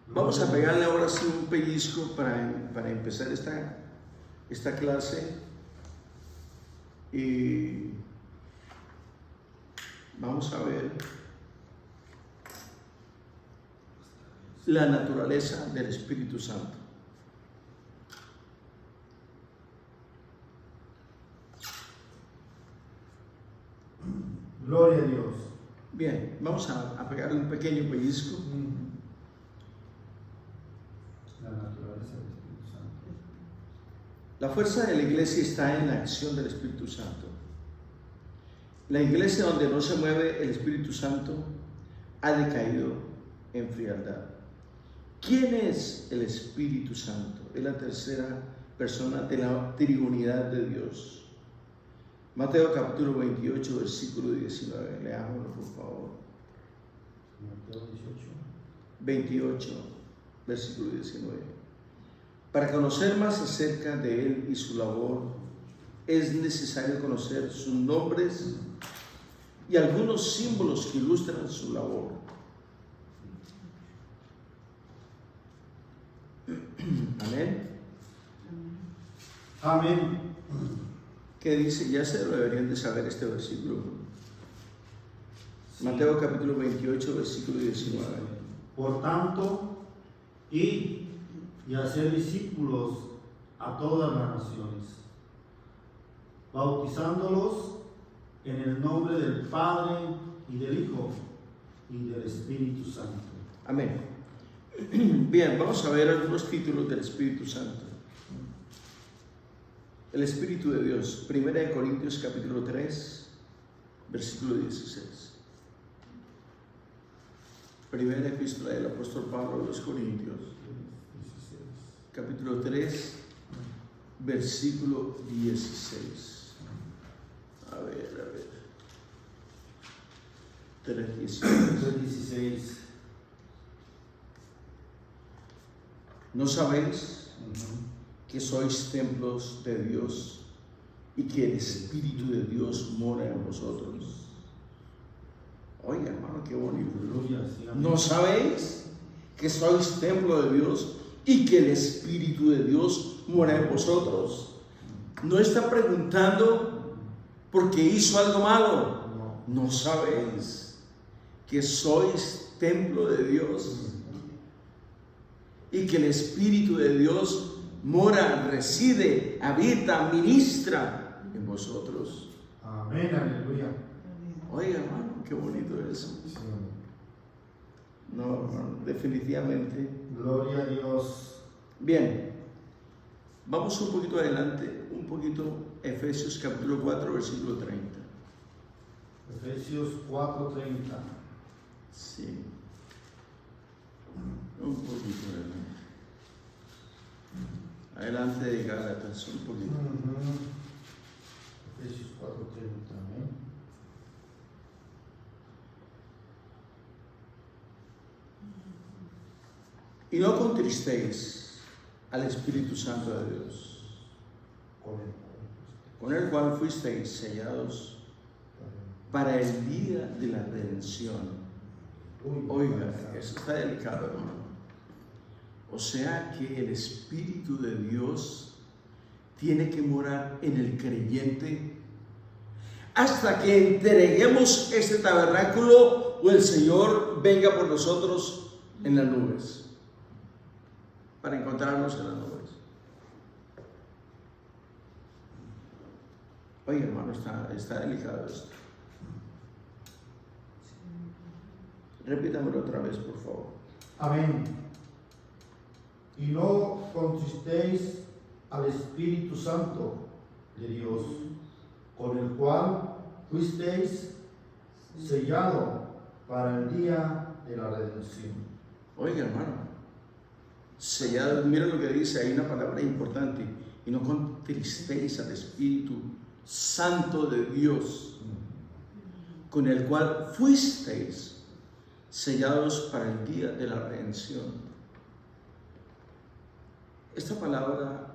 S1: vamos a pegarle ahora sí un pellizco para empezar esta clase. Y vamos a ver la naturaleza del Espíritu Santo.
S2: Gloria a Dios.
S1: Bien, vamos a pegarle un pequeño pellizco.
S2: La naturaleza del Espíritu Santo.
S1: La fuerza de la iglesia está en la acción del Espíritu Santo. La iglesia donde no se mueve el Espíritu Santo ha decaído en frialdad. ¿Quién es el Espíritu Santo? Es la tercera persona de la triunidad de Dios. Mateo capítulo 28, versículo 19. Leámoslo, por favor.
S2: Mateo
S1: 28, versículo 19. Para conocer más acerca de Él y su labor, es necesario conocer sus nombres y algunos símbolos que ilustran su labor. Amén.
S2: Amén.
S1: ¿Qué dice? Ya se lo deberían de saber este versículo. Mateo capítulo 28, versículo 19.
S2: Por tanto, id y hacer discípulos a todas las naciones, bautizándolos en el nombre del Padre y del Hijo y del Espíritu Santo.
S1: Amén. Bien, vamos a ver algunos títulos del Espíritu Santo. El Espíritu de Dios, 1 Corintios capítulo 3, versículo 16. Primera epístola del apóstol Pablo a los Corintios, capítulo 3, versículo 16. A ver.
S2: 3:16.
S1: ¿No sabéis que sois templos de Dios y que el Espíritu de Dios mora en vosotros? Oiga, hermano, qué bonito. ¿No sabéis que sois templo de Dios y que el Espíritu de Dios mora en vosotros? No está preguntando porque hizo algo malo. ¿No sabéis que sois templo de Dios y que el Espíritu de Dios mora, reside, habita, ministra en vosotros?
S2: Amén, aleluya.
S1: Oiga, hermano, qué bonito es. No, hermano, definitivamente.
S2: Gloria a Dios.
S1: Bien, vamos un poquito adelante, Efesios capítulo 4, versículo 30.
S2: Efesios 4:30.
S1: Sí, un poquito adelante. Adelante de Gálatas, un poquito.
S2: Efesios 4:30. Amén.
S1: Y no contristéis al Espíritu Santo de Dios, con el cual fuisteis sellados para el día de la redención. Oiga, eso está delicado, hermano. O sea que el Espíritu de Dios tiene que morar en el creyente hasta que entreguemos este tabernáculo o el Señor venga por nosotros en las nubes, para encontrarnos en las nubes. Oye, hermano, está delicado esto. Repítamelo otra vez, por favor.
S2: Amén. Y no contristéis al Espíritu Santo de Dios, con el cual fuisteis sellado para el día de la redención.
S1: Oiga, hermano, sellado, mira lo que dice, hay una palabra importante: y no contristéis al Espíritu Santo de Dios, con el cual fuisteis sellados para el día de la redención. Esta palabra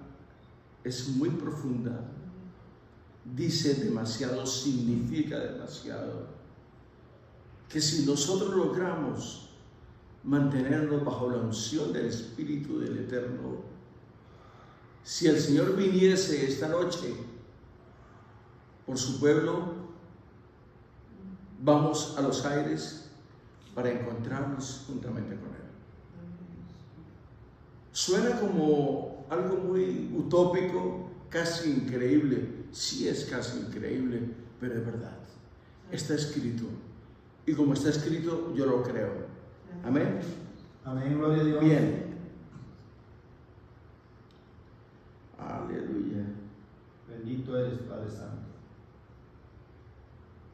S1: es muy profunda, dice demasiado, significa demasiado, que si nosotros logramos mantenernos bajo la unción del Espíritu del Eterno, si el Señor viniese esta noche por su pueblo, vamos a los aires para encontrarnos juntamente con Él. Suena como algo muy utópico, casi increíble. Sí, es casi increíble, pero es verdad. Está escrito. Y como está escrito, yo lo creo. Amén.
S2: Amén, gloria a Dios.
S1: Bien. Aleluya.
S2: Bendito eres, Padre Santo.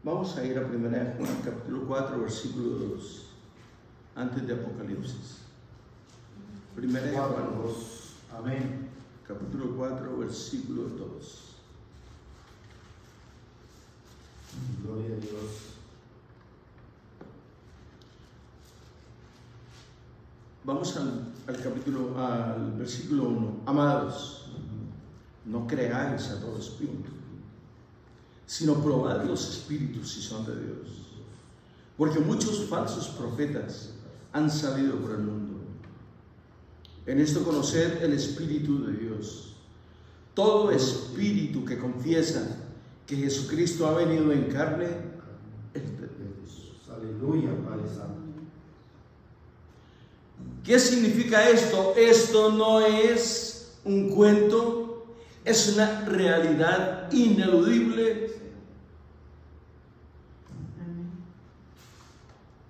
S1: Vamos a ir a 1 Juan, capítulo 4, versículo 2, antes de Apocalipsis. 1 Juan
S2: 2. Amén.
S1: capítulo 4, versículo 2.
S2: Gloria a Dios.
S1: Vamos al versículo 1. Amados, no creáis a todo espíritu, sino probad los espíritus si son de Dios, porque muchos falsos profetas han salido por el mundo. En esto conoced el Espíritu de Dios. Todo espíritu que confiesa que Jesucristo ha venido en carne es de Dios.
S2: Aleluya, Padre Santo.
S1: ¿Qué significa esto? Esto no es un cuento, es una realidad ineludible.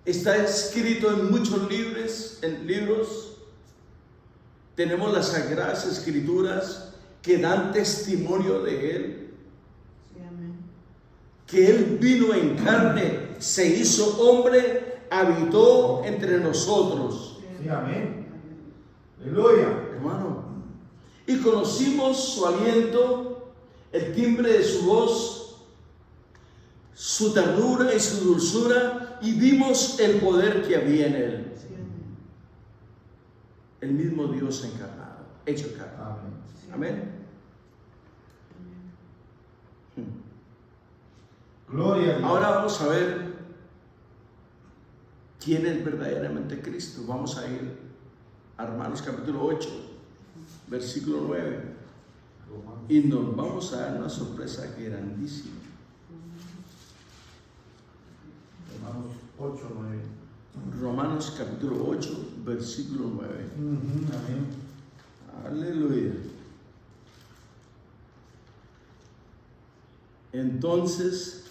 S1: Está escrito en muchos libros. Tenemos las Sagradas Escrituras que dan testimonio de Él. Que Él vino en carne, se hizo hombre, habitó entre nosotros.
S2: Sí, amén. Aleluya.
S1: Hermano, y conocimos su aliento, el timbre de su voz, su ternura y su dulzura, y vimos el poder que había en Él. El mismo Dios encarnado, hecho carne. Amén.
S2: Gloria a Dios.
S1: Ahora vamos a ver quién es verdaderamente Cristo. Vamos a ir a Romanos capítulo 8, versículo 9. Y nos vamos a dar una sorpresa grandísima.
S2: Romanos 8, 9.
S1: Romanos capítulo 8, versículo 9.
S2: Amén.
S1: Aleluya. Entonces,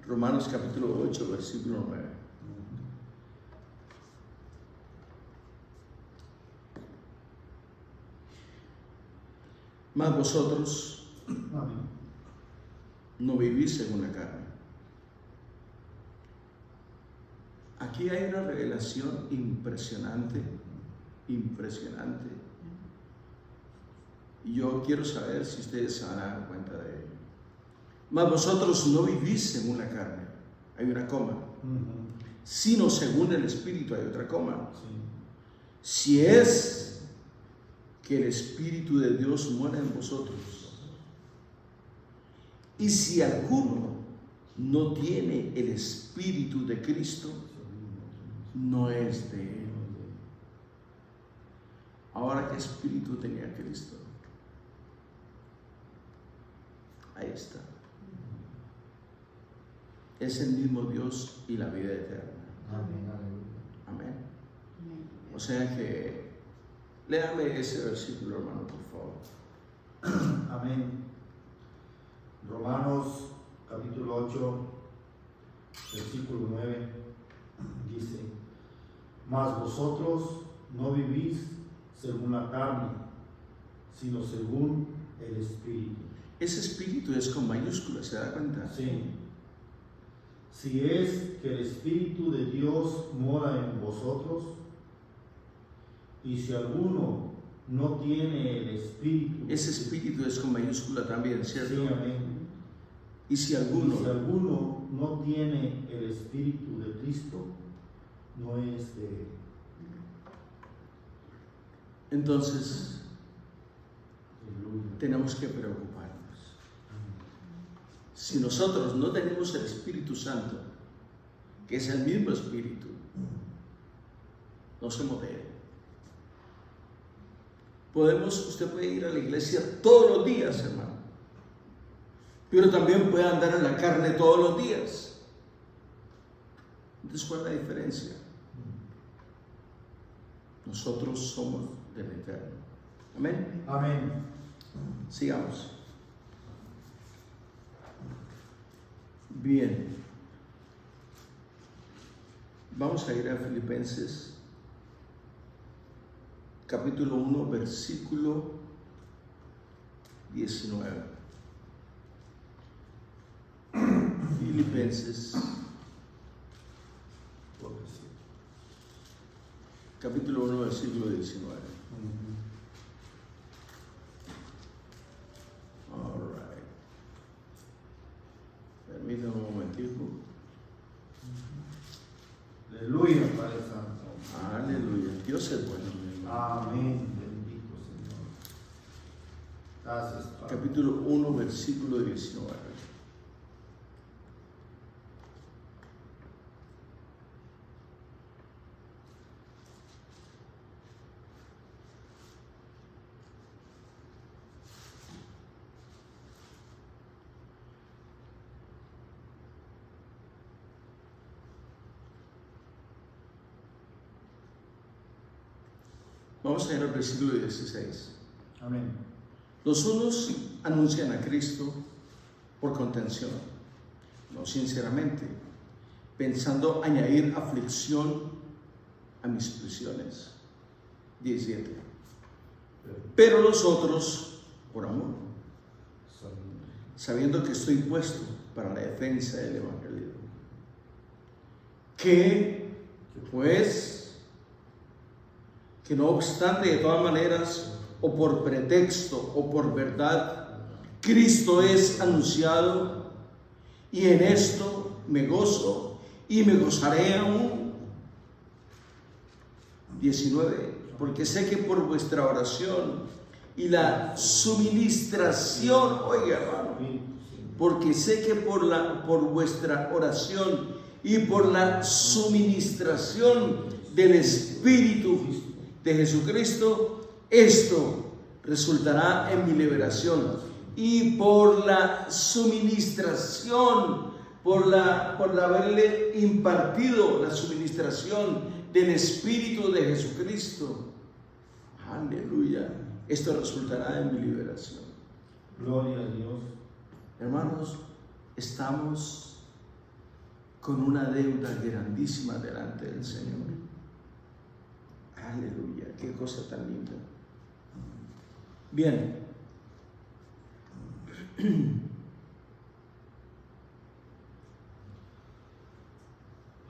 S1: Romanos capítulo 8, versículo 9. Mas vosotros
S2: Amén.
S1: no vivís según la carne. Aquí hay una revelación impresionante. Y yo quiero saber si ustedes se van a dar cuenta de ello. Mas vosotros no vivís según la carne. Hay una coma. Sino según el Espíritu, hay otra coma. Si es que el Espíritu de Dios mora en vosotros. Y si alguno no tiene el Espíritu de Cristo, no es de Él. Ahora, ¿qué espíritu tenía Cristo? Ahí está. es el mismo Dios y la vida eterna.
S2: Amén. Aleluya.
S1: Amén.
S3: Amén.
S1: O sea que, léame ese versículo, hermano, por favor.
S2: Amén. Romanos capítulo 8, versículo 9, dice: Mas vosotros no vivís según la carne, sino según el Espíritu.
S1: Ese espíritu es con mayúsculas, ¿se da cuenta?
S2: Sí. Si es que el Espíritu de Dios mora en vosotros, y si alguno no tiene el Espíritu,
S1: Ese espíritu es con mayúscula también, ¿cierto?
S2: sí, amén.
S1: Y si
S2: Y
S1: alguno,
S2: si alguno no tiene el Espíritu de Cristo, no es de él.
S1: entonces
S2: Aleluya.
S1: tenemos que preocuparnos. Si nosotros no tenemos el Espíritu Santo, que es el mismo Espíritu, no somos de él. Usted puede ir a la iglesia todos los días, hermano, pero también puede andar en la carne todos los días. Entonces, ¿cuál es la diferencia? Nosotros somos del Eterno. Amén.
S2: Amén.
S1: Sigamos. Bien. Vamos a ir a Filipenses capítulo 1, versículo 19. Filipenses capítulo 1, versículo 19. All right. Permítame un momentico.
S2: Aleluya, Padre Santo.
S1: Aleluya. Dios es bueno, mi hermano.
S2: Amén. Bendito Señor. Gracias, Padre.
S1: Capítulo 1, versículo 19. Vamos a ir al versículo 16.
S2: Amén.
S1: Los unos anuncian a Cristo por contención, no sinceramente, pensando añadir aflicción a mis prisiones. 17. Pero los otros por amor, sabiendo que estoy puesto para la defensa del Evangelio. Que no obstante, de todas maneras, o por pretexto o por verdad, Cristo es anunciado, y en esto me gozo y me gozaré aún. 19. Porque sé que por vuestra oración y la suministración, oiga hermano, porque sé que por vuestra oración y por la suministración del Espíritu de Jesucristo, esto resultará en mi liberación. Y por la suministración, por haberle impartido la suministración del Espíritu de Jesucristo, aleluya, esto resultará en mi liberación.
S2: Gloria a Dios.
S1: Hermanos, estamos con una deuda grandísima delante del Señor. Aleluya, qué cosa tan linda. Bien.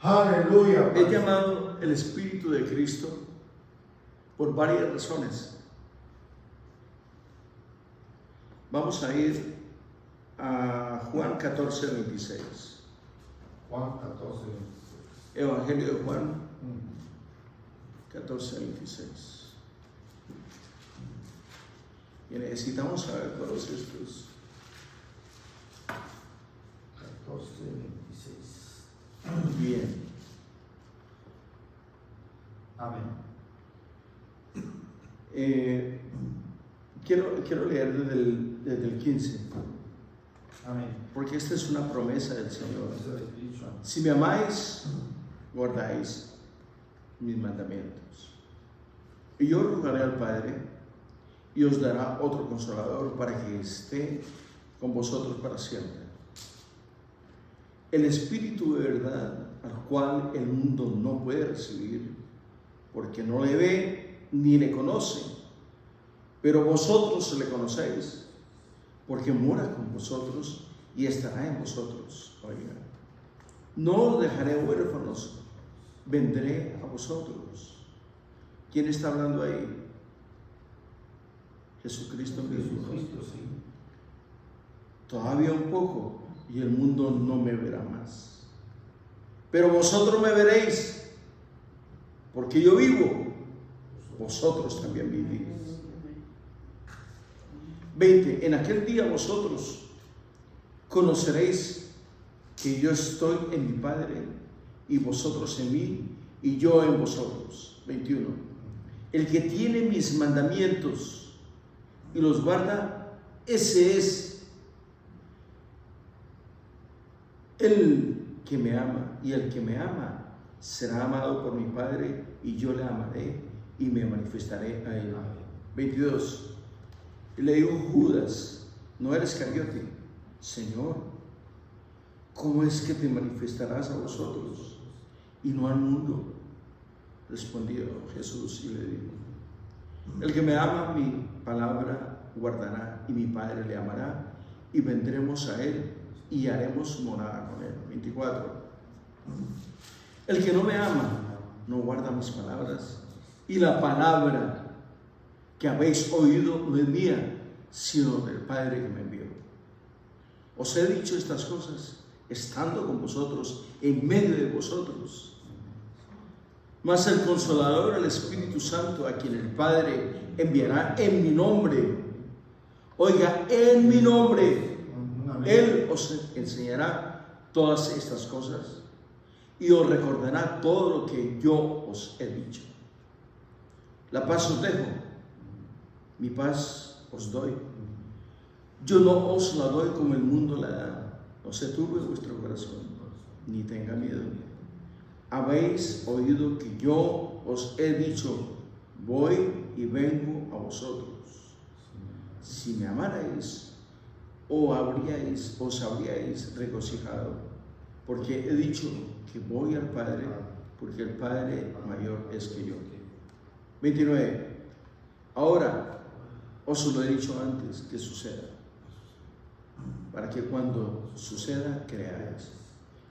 S2: Aleluya.
S1: He llamado el Espíritu de Cristo por varias razones. Vamos a ir a Juan 14, 26.
S2: Juan 14, 26.
S1: Evangelio de Juan 14, 26. Y necesitamos saber todos estos.
S2: 14, 26.
S1: Bien.
S2: Amén.
S1: Quiero leer desde el 15.
S2: Amén.
S1: Porque esta es una promesa del Señor.
S2: Promesa del Espíritu Santo.
S1: Si me amáis, guardáis mis mandamientos. Y yo rogaré al Padre y os dará otro consolador para que esté con vosotros para siempre. El Espíritu de verdad, al cual el mundo no puede recibir, porque no le ve ni le conoce, pero vosotros le conocéis, porque mora con vosotros y estará en vosotros. Oiga, no os dejaré huérfanos, vendré a vosotros. ¿Quién está hablando ahí? Jesucristo mismo.
S2: Jesucristo, sí.
S1: Todavía un poco y el mundo no me verá más. Pero vosotros me veréis, porque yo vivo, vosotros también vivís. 20. En aquel día vosotros conoceréis que yo estoy en mi Padre y vosotros en mí y yo en vosotros. 21. El que tiene mis mandamientos y los guarda, ese es el que me ama, y el que me ama será amado por mi Padre, y yo le amaré y me manifestaré a él. 22. Y le dijo Judas, no eres Iscariote, Señor, ¿cómo es que te manifestarás a vosotros y no al mundo? Respondió Jesús y le dijo, el que me ama, mi palabra guardará, y mi Padre le amará, y vendremos a él y haremos morada con él. 24. El que no me ama no guarda mis palabras, y la palabra que habéis oído no es mía, sino del Padre que me envió. Os he dicho estas cosas estando con vosotros, en medio de vosotros. Mas el Consolador, el Espíritu Santo, a quien el Padre enviará en mi nombre, oiga, en mi nombre, Él os enseñará todas estas cosas y os recordará todo lo que yo os he dicho. La paz os dejo, mi paz os doy. Yo no os la doy como el mundo la da. No se turbe vuestro corazón, ni tenga miedo. Habéis oído que yo os he dicho, voy y vengo a vosotros. Si me amarais, os habríais regocijado, porque he dicho que voy al Padre, porque el Padre mayor es que yo. 29. Ahora os lo he dicho antes que suceda, para que cuando suceda creáis.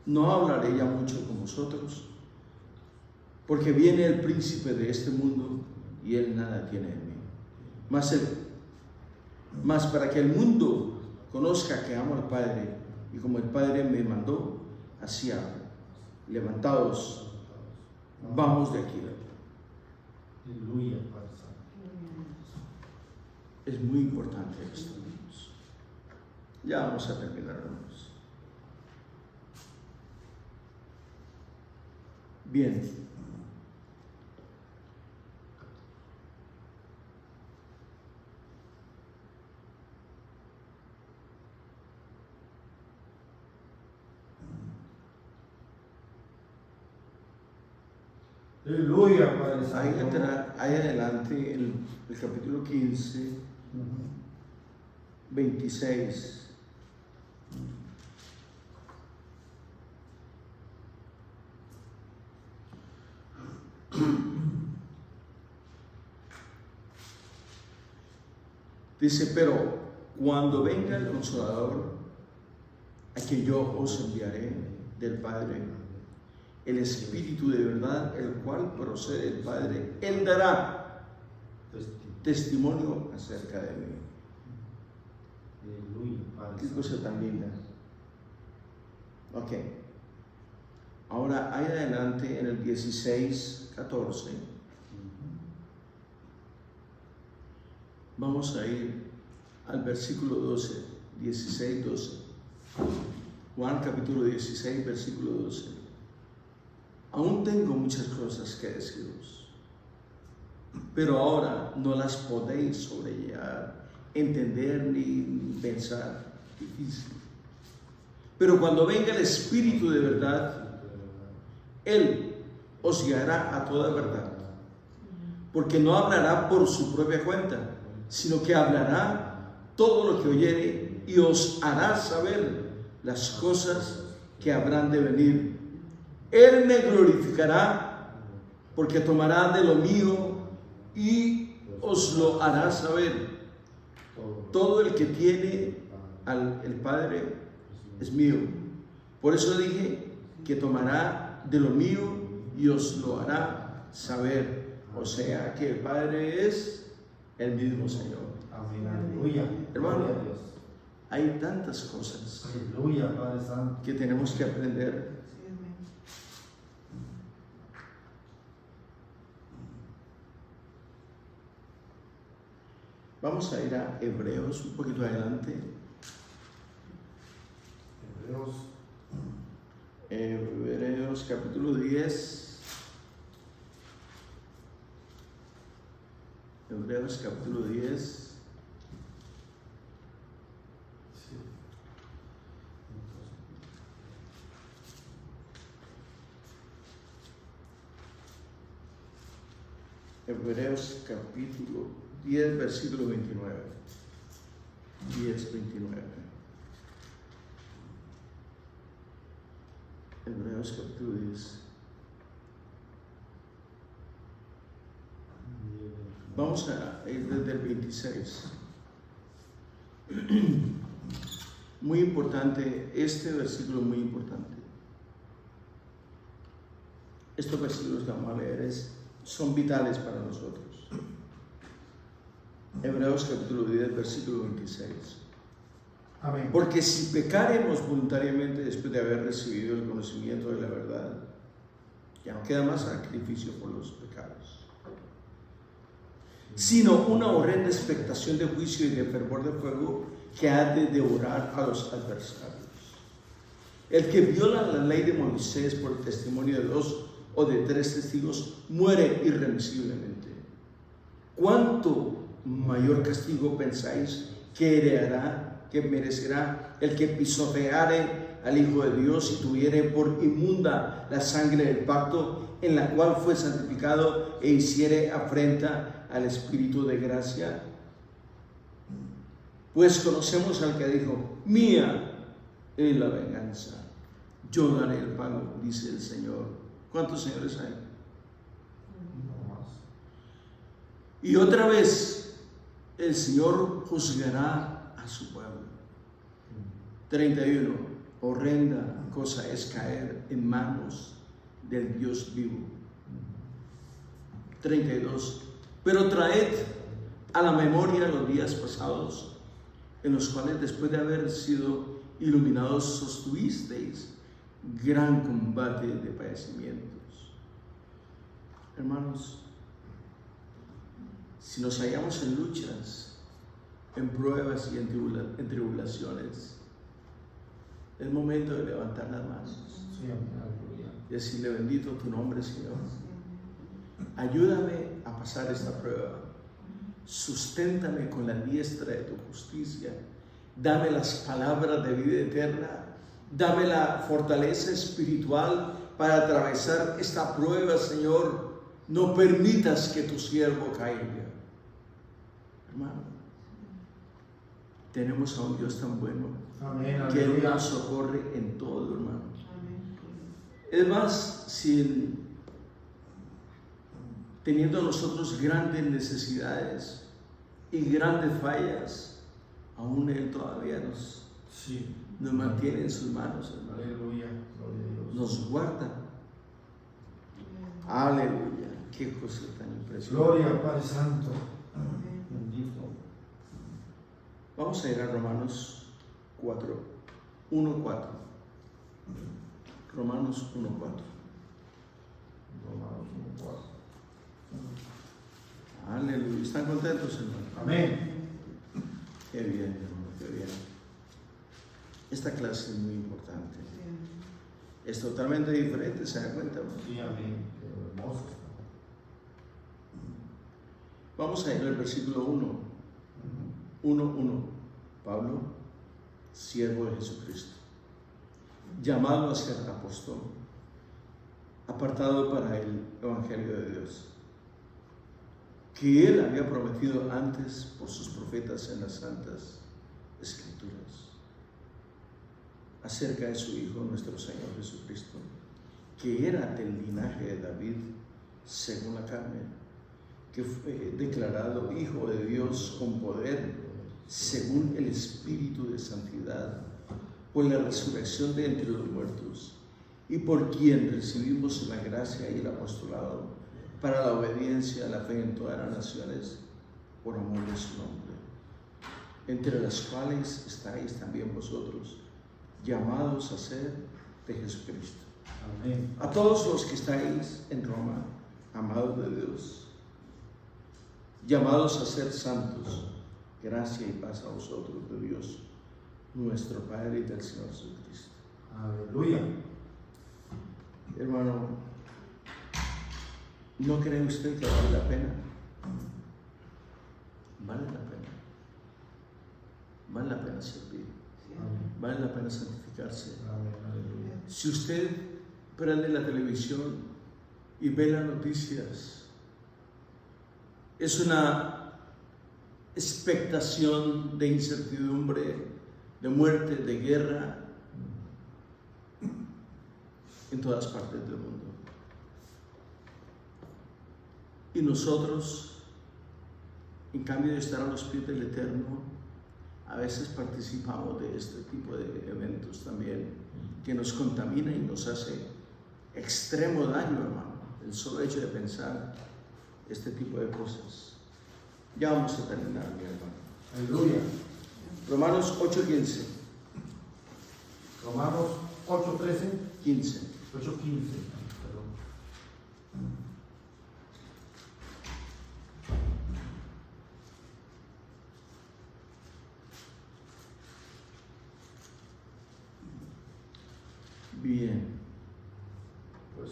S1: No hablaré ya mucho con vosotros, porque viene el príncipe de este mundo y él nada tiene en mí. Mas para que el mundo conozca que amo al Padre, y como el Padre me mandó, así hago. Levantaos, vamos de aquí.
S2: Aleluya, Padre Santo.
S1: Es muy importante esto, amigos. Ya vamos a terminar, hermanos. Bien.
S2: Aleluya, Padre Santo.
S1: Ahí adelante, el capítulo 15, 26. Dice, pero cuando venga el Consolador, a quien yo os enviaré del Padre, el Espíritu de verdad, el cual procede del Padre, Él dará testimonio acerca de mí.
S2: Aleluya, Padre
S1: Qué
S2: Santo.
S1: cosa tan linda. Ok. Ahora, ahí adelante, en el 16, 14, vamos a ir al versículo 12, 16, 12. Juan capítulo 16, versículo 12. Aún tengo muchas cosas que deciros, pero ahora no las podéis sobrellevar, entender ni pensar. Difícil. Pero cuando venga el Espíritu de verdad, Él os guiará a toda verdad. Porque no hablará por su propia cuenta, sino que hablará todo lo que oyere y os hará saber las cosas que habrán de venir. Él me glorificará porque tomará de lo mío y os lo hará saber. Todo el que tiene el Padre es mío. Por eso dije que tomará de lo mío y os lo hará saber. O sea que el Padre es el mismo Señor.
S2: Amén. Aleluya.
S1: Hermano,
S2: Gloria a Dios.
S1: hay tantas cosas
S2: Aleluya, Padre Santo.
S1: que tenemos que aprender.
S3: Sí, amén.
S1: Vamos a ir a Hebreos un poquito adelante. Hebreos capítulo 10. Hebreos capítulo 10. Hebreos capítulo 10, versículo 29. 10, 29. Hebreos capítulo 10. Vamos a ir desde el 26. Muy importante, este versículo muy importante. Estos versículos que vamos a leer son vitales para nosotros. Hebreos capítulo 10, versículo 26.
S2: Amén.
S1: Porque si pecaremos voluntariamente después de haber recibido el conocimiento de la verdad, ya no queda más sacrificio por los pecados, sino una horrenda expectación de juicio y de fervor de fuego que ha de devorar a los adversarios. El que viola la ley de Moisés por el testimonio de 2 o de 3 testigos muere irremisiblemente. ¿Cuánto mayor castigo pensáis que merecerá el que pisoteare al Hijo de Dios y tuviere por inmunda la sangre del pacto en la cual fue santificado e hiciere afrenta al Espíritu de gracia? Pues conocemos al que dijo: mía es la venganza, yo daré el pago, dice el Señor. ¿Cuántos señores hay?
S2: No más.
S1: Y otra vez el Señor juzgará a su pueblo. 31. Horrenda cosa es caer en manos del Dios vivo. 32. Pero traed a la memoria los días pasados, en los cuales después de haber sido iluminados sostuvisteis gran combate de padecimientos. Hermanos, si nos hallamos en luchas, en pruebas y en tribulaciones, es momento de levantar las manos
S2: Sí, amén. Aleluya.
S1: y decirle: bendito tu nombre, Señor. Ayúdame a pasar esta prueba. Susténtame con la diestra de tu justicia. Dame las palabras de vida eterna. Dame la fortaleza espiritual para atravesar esta prueba, Señor. No permitas que tu siervo caiga. Hermano, tenemos a un Dios tan bueno
S2: Amén.
S1: que Él
S2: Aleluya.
S1: nos socorre en todo, hermano.
S3: Amén.
S1: Es más, teniendo nosotros grandes necesidades y grandes fallas, aún Él todavía
S2: Sí.
S1: nos mantiene en sus manos, hermano.
S2: Aleluya. Gloria a Dios.
S1: Nos guarda. Aleluya. Qué cosa tan impresionante.
S2: Gloria, Padre Santo.
S3: Amén.
S2: Bendito.
S1: Vamos a ir a Romanos 4, 1:4. Romanos 1:4.
S2: Romanos 1:4.
S1: Aleluya. ¿Están contentos, hermano?
S2: Amén.
S1: Qué bien, hermano, qué bien. Esta clase es muy importante. Es totalmente diferente, ¿se da cuenta, hermano?
S2: Sí, amén. Qué hermoso.
S1: Vamos a ir al versículo 1. 1:1. Pablo, siervo de Jesucristo. llamado a ser apóstol, apartado para el Evangelio de Dios, que Él había prometido antes por sus profetas en las Santas Escrituras, acerca de su Hijo, nuestro Señor Jesucristo, que era del linaje de David según la carne, que fue declarado Hijo de Dios con poder según el Espíritu de santidad, por la resurrección de entre los muertos, y por quien recibimos la gracia y el apostolado para la obediencia a la fe en todas las naciones, por amor de su nombre, entre las cuales estáis también vosotros, llamados a ser de Jesucristo.
S2: Amén.
S1: A todos los que estáis en Roma, amados de Dios, llamados a ser santos, gracia y paz a vosotros de Dios, nuestro Padre y del Señor Jesucristo.
S2: Aleluya.
S1: Hermano, ¿no cree usted que vale la pena? Vale la pena. Vale la pena servir. Vale la pena santificarse.
S2: Amén. Aleluya.
S1: Si usted prende la televisión y ve las noticias, es una expectación de incertidumbre, de muerte, de guerra en todas partes del mundo. Y nosotros, en cambio de estar a los pies del Eterno, a veces participamos de este tipo de eventos también, que nos contamina y nos hace extremo daño, hermano, el solo hecho de pensar este tipo de cosas. Ya vamos a terminar, mi hermano.
S2: Aleluya.
S1: Romanos 8:15.
S2: Romanos 8:13.
S1: 15.
S2: 8:15. Perdón.
S1: Bien.
S2: Pues,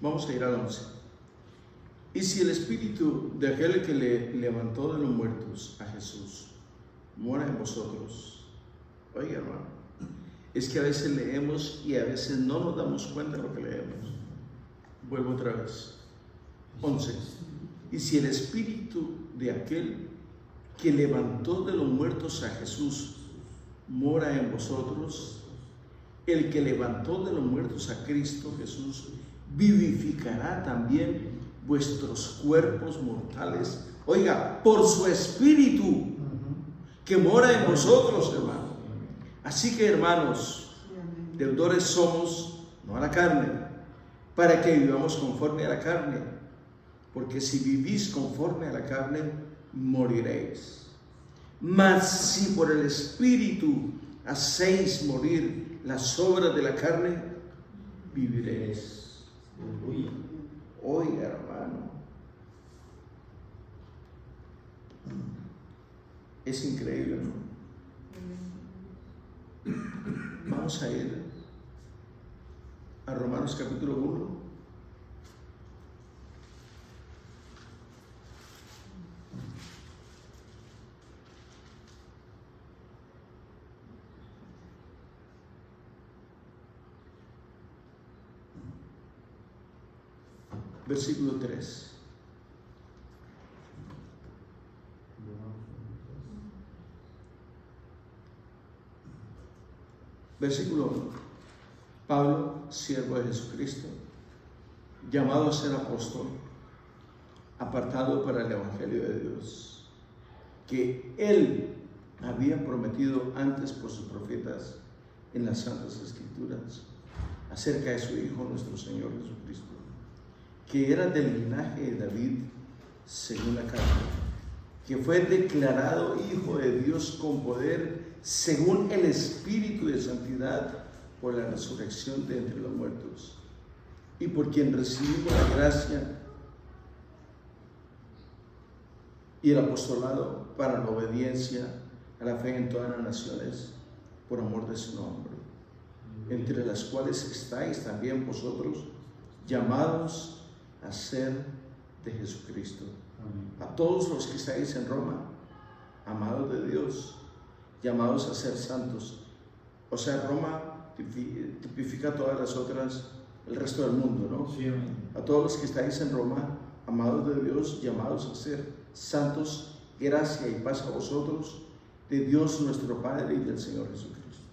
S1: Vamos a ir al 11. Y si el espíritu de aquel que le levantó de los muertos a Jesús mora en vosotros, oiga, hermano, es que a veces leemos y a veces no nos damos cuenta de lo que leemos. Vuelvo otra vez. 11. Y si el espíritu de aquel que levantó de los muertos a Jesús mora en vosotros, el que levantó de los muertos a Cristo Jesús vivificará también vuestros cuerpos mortales, oiga, por su espíritu que mora en vosotros, hermano. Así que, hermanos, deudores somos, no a la carne, para que vivamos conforme a la carne, porque si vivís conforme a la carne, moriréis. Mas si por el espíritu hacéis morir las obras de la carne, viviréis. Oiga, hermano, es increíble, ¿no? Vamos a ir a Romanos capítulo 1. Versículo 3. Versículo 1. Pablo, siervo de Jesucristo, llamado a ser apóstol, apartado para el Evangelio de Dios, que Él había prometido antes por sus profetas en las Santas Escrituras, acerca de su Hijo, nuestro Señor Jesucristo, que era del linaje de David según la carne, que fue declarado Hijo de Dios con poder según el Espíritu de santidad por la resurrección de entre los muertos, y por quien recibimos la gracia y el apostolado para la obediencia a la fe en todas las naciones, por amor de su nombre, entre las cuales estáis también vosotros, llamados a ser de Jesucristo. A todos los que estáis en Roma, amados de Dios, llamados a ser santos, O sea, Roma tipifica a todas las otras, el resto del mundo, ¿no?
S2: Sí, amén.
S1: A todos los que estáis en Roma, amados de Dios, llamados a ser santos, gracia y paz a vosotros, de Dios nuestro Padre y del Señor Jesucristo.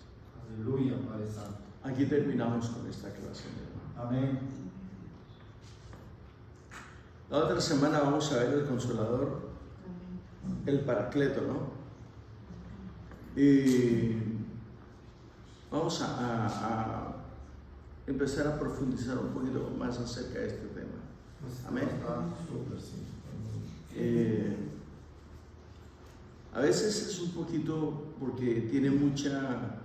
S2: Aleluya, Padre Santo.
S1: Aquí terminamos con esta clase, mi hermano.
S2: Amén.
S1: La otra semana vamos a ver el Consolador,
S3: Amén.
S1: el Paracleto, ¿no? Y vamos a empezar a profundizar un poquito más acerca de este tema. Amén.
S2: Está súper, sí.
S1: A veces es un poquito porque tiene mucha...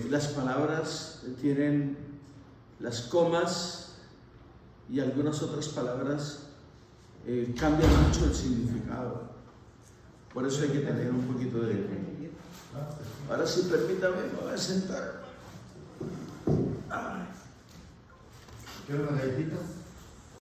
S1: las palabras tienen las comas y algunas otras palabras cambian mucho el significado. Por eso hay que tener un poquito de... Ahora sí, permítame, me voy a sentar.
S2: ¿Quieres unas galletitas?